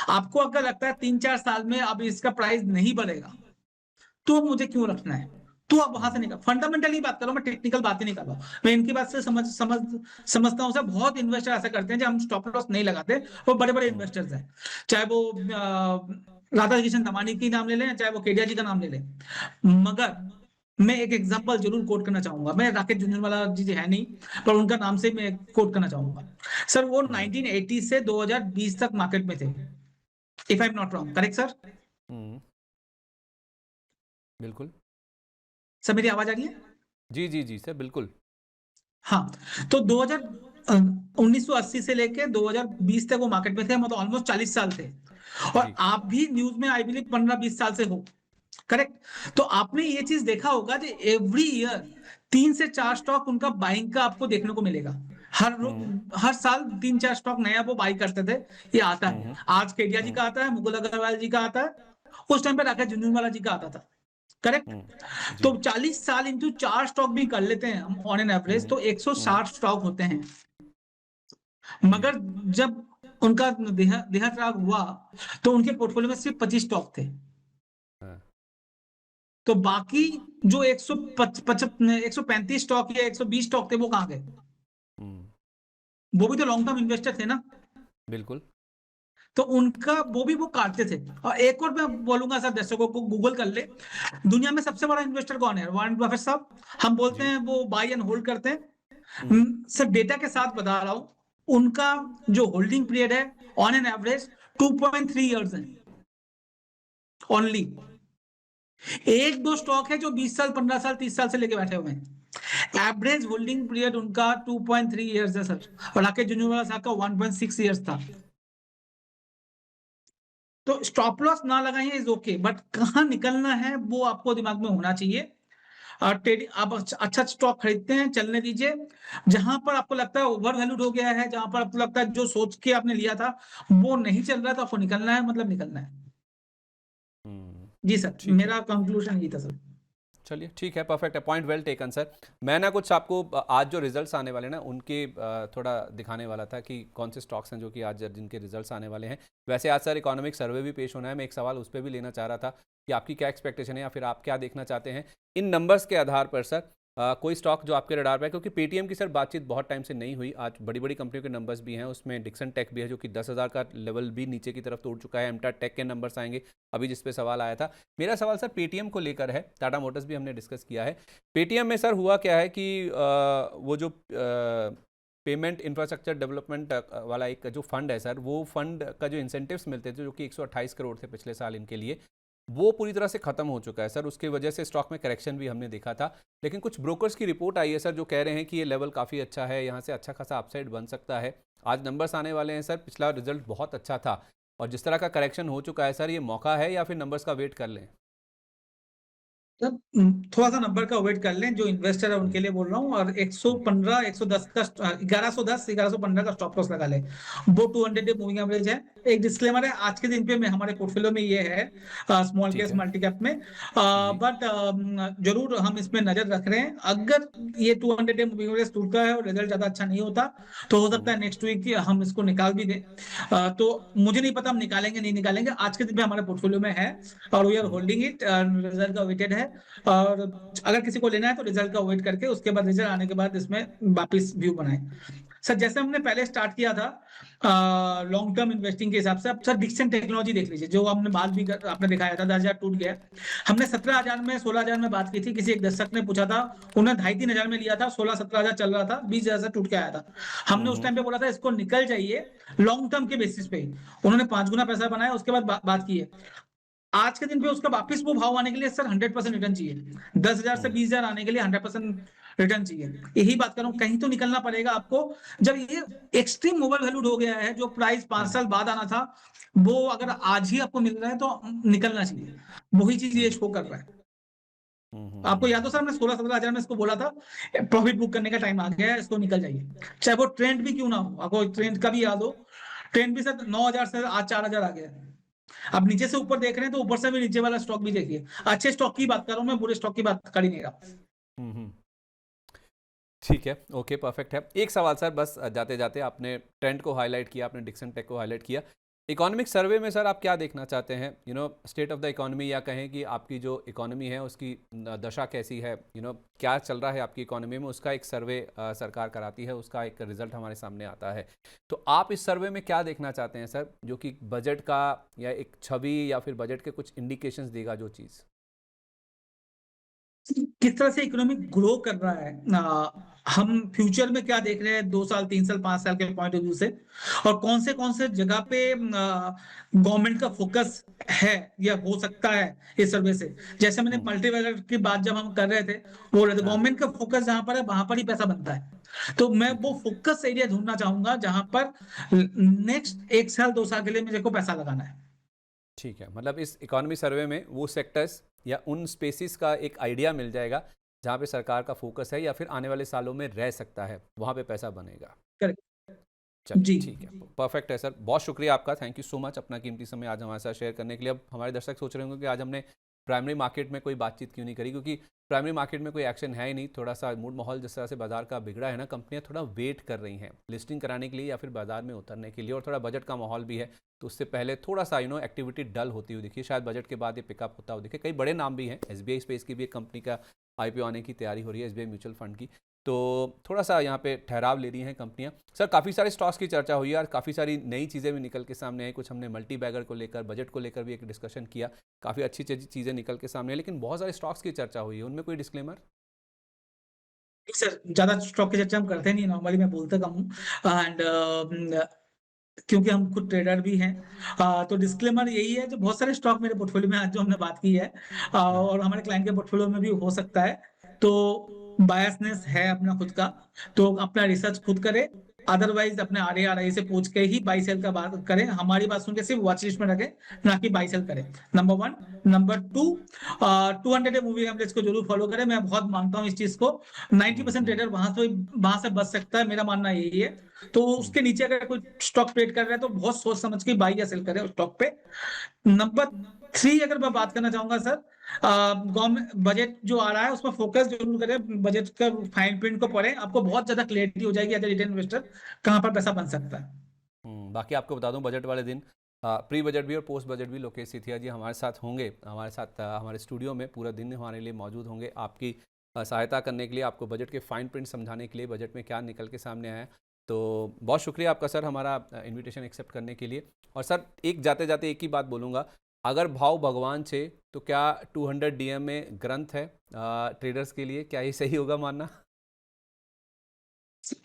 आपको अगर लगता है 3-4 साल में अब इसका प्राइस नहीं बढ़ेगा, तो मुझे क्यों रखना है? तो अब वहां से हम्म, निकल, फंडामेंटली बात कर रहा हूँ मैं, टेक्निकल बातें नहीं कर रहा हूँ मैं। इनकी बात से समझता हूँ सर। बहुत इन्वेस्टर ऐसा करते हैं जब हम स्टॉप लॉस नहीं लगाते, वो बड़े बड़े हम्म, इन्वेस्टर्स हैं। चाहे वो राधा किशन दमानी की नाम ले लें, चाहे वो केडिया जी का नाम ले लें। मगर मैं एक एग्जांपल जरूर कोट करना चाहूंगा, मैं राकेश झुंझुनवाला जी है नहीं, पर उनका नाम से मैं कोट करना चाहूंगा। सर वो हम्म, 1980 से 2020 तक मार्केट में थे, if I am not wrong, correct sir? हम्म, बिल्कुल। सर मेरी आवाज आ रही है? जी जी जी सर, बिल्कुल। हाँ। तो 1980 से लेके 2020 तक वो मार्केट में थे, मतलब ऑलमोस्ट 40 साल थे। और जी। आप भी न्यूज में आई बिलीव 15-20 साल से हो, करेक्ट? तो आपने ये चीज देखा होगा कि एवरी ईयर 3 से 4 स्टॉक उनका बाइंग का आपको देखने को मिलेगा। हम्म, हर साल 3-4 स्टॉक नया वो बाई करते थे। ये आता है, हम्म, आज केडिया जी हम्म, का आता है, मुकुल अग्रवाल जी का आता है, उस टाइम पे राकेश झुनझुनवाला जी का आता था, करेक्ट? जी। तो 40 साल इंटू 4 स्टॉक भी कर लेते हैं हम ऑन एन एवरेज, हम्म, तो हम्म, 160 स्टॉक होते हैं। जी। मगर जब उनका देहांत हुआ, तो उनके पोर्टफोलियो में सिर्फ 25 स्टॉक थे। हाँ, तो बाकी जो 135 स्टॉक या 120 स्टॉक थे, वो कहाँ गए? हम्म, वो भी तो लॉन्ग टर्म इन्वेस्टर थे ना। बिल्कुल। तो उनका वो काटते थे। और एक और मैं बोलूंगा सर, दर्शकों को गूगल कर ले, दुनिया में सबसे बड़ा इन्वेस्टर कौन है? वॉरेन बफेट साहब। हम बोलते जी। हैं वो बाय एंड होल्ड करते हैं। हम्म। सर डेटा के साथ बता रहा हूं, उनका जो होल्डिंग पीरियड है ऑन एन एवरेज 2.3 इयर्स है ओनली। एक दो स्टॉक है जो 20 साल, 15 साल, 30 साल से लेके बैठे हुए हैं। एवरेज होल्डिंग पीरियड उनका 2.3 इयर्स है सर। और राकेश झुंझुनवाला साहब का 1.6 इयर्स था। तो स्टॉप लॉस ना लगाइए इज ओके, बट कहाँ निकलना है वो आपको दिमाग में होना चाहिए। और ट्रेडिंग आप अच्छा स्टॉक खरीदते हैं, चलने दीजिए। जहां पर आपको लगता है ओवर वैल्यूड हो गया है, जहां पर आपको लगता है जो सोच के आपने लिया था वो नहीं चल रहा, तो आपको निकलना है, मतलब निकलना है। हम्म। जी सर, ठीक है। मेरा कंक्लूजन ये था सर। चलिए ठीक है, परफेक्ट है, पॉइंट वेल टेकन सर। मैं ना कुछ आपको आज जो रिजल्ट्स आने वाले हैं ना उनके थोड़ा दिखाने वाला था कि कौन से स्टॉक्स हैं जो कि आज जिनके रिजल्ट्स आने वाले हैं। वैसे आज सर इकोनॉमिक सर्वे भी पेश होना है, मैं एक सवाल उस पर भी लेना चाह रहा था कि आपकी क्या एक्सपेक्टेशन है या फिर आप क्या देखना चाहते हैं इन नंबर्स के आधार पर सर। कोई स्टॉक जो आपके रडार पे है, क्योंकि पेटीएम की सर बातचीत बहुत टाइम से नहीं हुई, आज बड़ी बड़ी कंपनियों के नंबर्स भी हैं, उसमें डिक्सन टेक भी है जो कि 10,000 का लेवल भी नीचे की तरफ तोड़ चुका है। एमटा टेक के नंबर्स आएंगे अभी, जिस पे सवाल आया था। मेरा सवाल सर पेटीएम को लेकर है, टाटा मोटर्स भी हमने डिस्कस किया है। पेटीएम में सर हुआ क्या है कि वो जो पेमेंट इंफ्रास्ट्रक्चर डेवलपमेंट वाला एक जो फंड है सर, वो फंड का जो इंसेंटिव्स मिलते थे जो कि 128 करोड़ थे पिछले साल इनके लिए, वो पूरी तरह से खत्म हो चुका है सर। उसकी वजह से स्टॉक में करेक्शन भी हमने देखा था। लेकिन कुछ ब्रोकर्स की रिपोर्ट आई है सर जो कह रहे हैं कि ये लेवल काफ़ी अच्छा है, यहाँ से अच्छा खासा अपसाइड बन सकता है। आज नंबर्स आने वाले हैं सर, पिछला रिजल्ट बहुत अच्छा था और जिस तरह का करेक्शन हो चुका है सर, ये मौका है या फिर नंबर्स का वेट कर लें? तब थोड़ा सा नंबर का वेट कर लें, जो इन्वेस्टर है हम्म। उनके लिए बोल रहा हूँ। और हम्म। 115, 110 का 1110, 1115 का स्टॉप लॉस लगा ले। वो 200 डे मूविंग एवरेज है। एक डिस्क्लेमर है, आज के दिन पे में हमारे पोर्टफोलियो में ये है स्मॉल ठीक कैप है। मल्टी कैप में। जी। बट जरूर हम इसमें नजर रख रहे हैं। अगर ये 200 डे मूविंग एवरेज टूटता है और रिजल्ट ज्यादा अच्छा नहीं होता, तो हो सकता है नेक्स्ट वीक हम इसको निकाल भी दें। तो मुझे नहीं पता हम निकालेंगे नहीं निकालेंगे, आज के दिन पे हमारे पोर्टफोलियो में है और we are hmm. Holding it. Result का वेटेड है। और अगर किसी को लेना है तो रिजल्ट का वेट करके उसके बाद रिजल्ट आने के बाद इसमें वापस व्यू बनाए। सर जैसे हमने पहले स्टार्ट किया था लॉन्ग टर्म इन्वेस्टिंग के हिसाब से, अब सर डिक्सन टेक्नोलॉजी देख लीजिए, जो हमने बात भी आपने दिखाया था 10,000 टूट गया। हमने 17,000 में 16,000 में बात की थी, किसी एक दर्शक ने पूछा था, उन्होंने 2,500-3,000 में लिया था, 16-17,000 चल रहा था, 20,000 से टूट के आया था। हमने उस टाइम पे बोला था इसको निकल जाइए लॉन्ग टर्म के बेसिस पे ही। उन्होंने 5 गुना पैसा बनाया, उसके बाद बात की है। आज के दिन पे उसका वापस वो भाव आने के लिए सर 100% रिटर्न चाहिए। 10,000 से हम्म। 20,000 आने के लिए 100% रिटर्न चाहिए। यही बात कर रहा हूं, कहीं तो निकलना पड़ेगा आपको। जब ये एक्सट्रीम ओवर वैल्यूड हो गया है, जो प्राइस 5 साल बाद आना था, वो अगर आज ही आपको मिल रहा है तो निकलना चाहिए। वही चीज ये हम्म। शो कर रहा है। हम्म। आपको याद हो सर, हमने 16-17,000 में इसको बोला था प्रॉफिट बुक करने का टाइम आ गया है, इसको निकल जाइए। चाहे वो ट्रेंड भी क्यों ना हो, आपको ट्रेंड का भी याद हो, ट्रेंड भी सर 9,000 से आज 4,000 आ गया है। अब नीचे से ऊपर देख रहे हैं तो ऊपर से भी नीचे वाला स्टॉक भी देखिए। अच्छे स्टॉक की बात कर रहा हूं मैं, बुरे स्टॉक की बात कर ही नहीं रहा। हम्म। ठीक है, ओके, परफेक्ट है। एक सवाल सर बस जाते जाते, आपने ट्रेंड को हाईलाइट किया, आपने डिक्सन टेक को हाईलाइट किया, इकोनॉमिक सर्वे में सर आप क्या देखना चाहते हैं? स्टेट ऑफ द इकोनॉमी, या कहें कि आपकी जो इकोनॉमी है उसकी दशा कैसी है, क्या चल रहा है आपकी इकोनॉमी में, उसका एक सर्वे सरकार कराती है, उसका एक रिजल्ट हमारे सामने आता है। तो आप इस सर्वे में क्या देखना चाहते हैं सर, जो कि बजट का या एक छवि या फिर बजट के कुछ इंडिकेशंस देगा जो चीज़? किस तरह से इकोनॉमी ग्रो कर रहा है, हम फ्यूचर में क्या देख रहे हैं 2 साल, 3 साल, 5 साल के पॉइंट ऑफ व्यू से, और कौन से जगह पे गवर्नमेंट का फोकस है या हो सकता है इस सर्वे से। जैसे मैंने हम्म। मल्टीवेरिएट की बात जब हम कर रहे थे, बोल रहे थे हाँ। गवर्नमेंट का फोकस जहां पर है वहां पर ही पैसा बनता है। तो मैं ठीक वो है। फोकस एरिया ढूंढना चाहूंगा जहां पर नेक्स्ट 1 साल 2 साल के लिए मेरे को पैसा लगाना है। ठीक है, मतलब इस इकोनॉमी सर्वे में वो सेक्टर्स या उन स्पेसिस का एक आइडिया मिल जाएगा जहाँ पे सरकार का फोकस है या फिर आने वाले सालों में रह सकता है, वहाँ पे पैसा बनेगा। करेक्ट। चलिए जी। ठीक है, परफेक्ट है सर, बहुत शुक्रिया आपका, थैंक यू सो मच अपना कीमती समय आज हमारे साथ शेयर करने के लिए। अब हमारे दर्शक सोच रहे होंगे कि आज हमने प्राइमरी मार्केट में कोई बातचीत क्यों नहीं करी, क्योंकि प्राइमरी मार्केट में कोई एक्शन है ही नहीं। थोड़ा सा मूड माहौल जिस तरह से बाजार का बिगड़ा है ना, कंपनियां थोड़ा वेट कर रही हैं लिस्टिंग कराने के लिए या फिर बाजार में उतरने के लिए, और थोड़ा बजट का माहौल भी है, तो उससे पहले थोड़ा सा एक्टिविटी डल होती हुई दिखी। शायद बजट के बाद ये पिकअप होता हुआ दिखे। कई बड़े नाम भी हैं, एसबीआई स्पेस की भी एक कंपनी का आईपीओ आने की तैयारी हो रही है, एसबीआई म्यूचुअल फंड की। तो थोड़ा सा यहाँ पे ठहराव ले रही हैं कंपनियां। सर काफ़ी सारे स्टॉक्स की चर्चा हुई है और काफ़ी सारी नई चीज़ें भी निकल के सामने आई। कुछ हमने मल्टी बैगर को लेकर, बजट को लेकर भी एक डिस्कशन किया, काफ़ी अच्छी चीज़ें निकल के सामने आई, लेकिन बहुत सारे स्टॉक्स की चर्चा हुई है, उनमें कोई डिस्क्लेमर? सर ज्यादा स्टॉक की चर्चा हम करते नहीं, नॉर्मली मैं बोलता कम हूँ। एंड क्योंकि हम खुद ट्रेडर भी हैं, तो डिस्क्लेमर यही है, जो बहुत सारे स्टॉक मेरे पोर्टफोलियो में आज जो हमने बात की है, और हमारे क्लाइंट के पोर्टफोलियो में भी हो सकता है, तो बायसनेस है अपना खुद का, तो अपना रिसर्च खुद करें। अदरवाइज अपने RA RI से पूछ के ही बाई सेल का बात करें, हमारी बात सुन के सिर्फ वॉच लिस्ट में रखें, ना कि बाई सेल करें। नंबर 1। नंबर 2, 200 मूविंग एवरेज को जरूर फॉलो करें, मैं बहुत मानता हूँ इस चीज को। 90% ट्रेडर वहां से बच सकता है, मेरा मानना यही है। तो उसके नीचे अगर कोई स्टॉक ट्रेड कर रहा है तो बहुत सोच समझ के बाई या सेल करें उस स्टॉक पे। नंबर 3 अगर मैं बात करना चाहूंगा सर, गवर्नमेंट बजट जो आ रहा है उसमें फोकस जरूर करें, बजट का फाइन प्रिंट को पढ़ें, आपको बहुत ज्यादा क्लियरिटी हो जाएगी एज ए रिटेल इन्वेस्टर कहां पर पैसा बन सकता है। बाकी आपको बता दूं, बजट वाले दिन प्री बजट भी और पोस्ट बजट भी लोकेश सिथिया जी हमारे साथ होंगे, हमारे साथ हमारे स्टूडियो में पूरा दिन हमारे लिए मौजूद होंगे, आपकी सहायता करने के लिए, आपको बजट के फाइन प्रिंट समझाने के लिए, बजट में क्या निकल के सामने आया है। तो बहुत शुक्रिया आपका सर हमारा इनविटेशन एक्सेप्ट करने के लिए। और सर एक जाते जाते एक ही बात बोलूँगा, अगर भाव भगवान छे तो क्या 200 DM में ग्रंथ है ट्रेडर्स के लिए, क्या ये सही होगा मानना?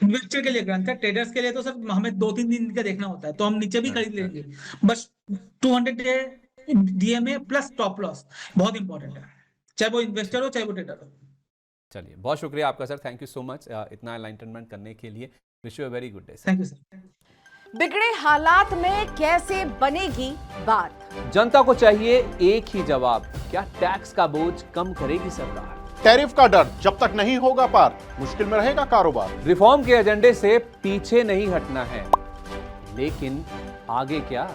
इन्वेस्टर के लिए ग्रंथ है, ट्रेडर्स के लिए तो सर हमें 2-3 दिन का देखना होता है, तो हम नीचे भी खरीद अच्छा लेंगे। अच्छा। बस 200 DMA प्लस स्टॉप लॉस बहुत इंपॉर्टेंट है, चाहे वो इन्वेस्टर हो चाहे वो ट्रेडर हो। चलिए बहुत शुक्रिया आपका sir, thank you so much इतना एनलाइटनमेंट करने के लिए। Wish you a very good day sir. Thank you sir. बिगड़े हालात में कैसे बनेगी बात? जनता को चाहिए एक ही जवाब, क्या टैक्स का बोझ कम करेगी सरकार? टैरिफ का डर जब तक नहीं होगा पार, मुश्किल में रहेगा कारोबार। रिफॉर्म के एजेंडे से पीछे नहीं हटना है, लेकिन आगे क्या?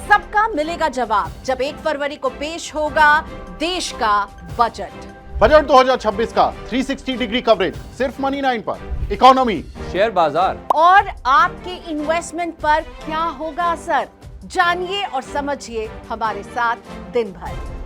सबका मिलेगा जवाब जब 1 फरवरी को पेश होगा देश का बजट। बजट 2026 का 360 डिग्री कवरेज सिर्फ मनी 9 पर। इकोनॉमी, शेयर बाजार और आपके इन्वेस्टमेंट पर क्या होगा असर, जानिए और समझिए हमारे साथ दिन भर।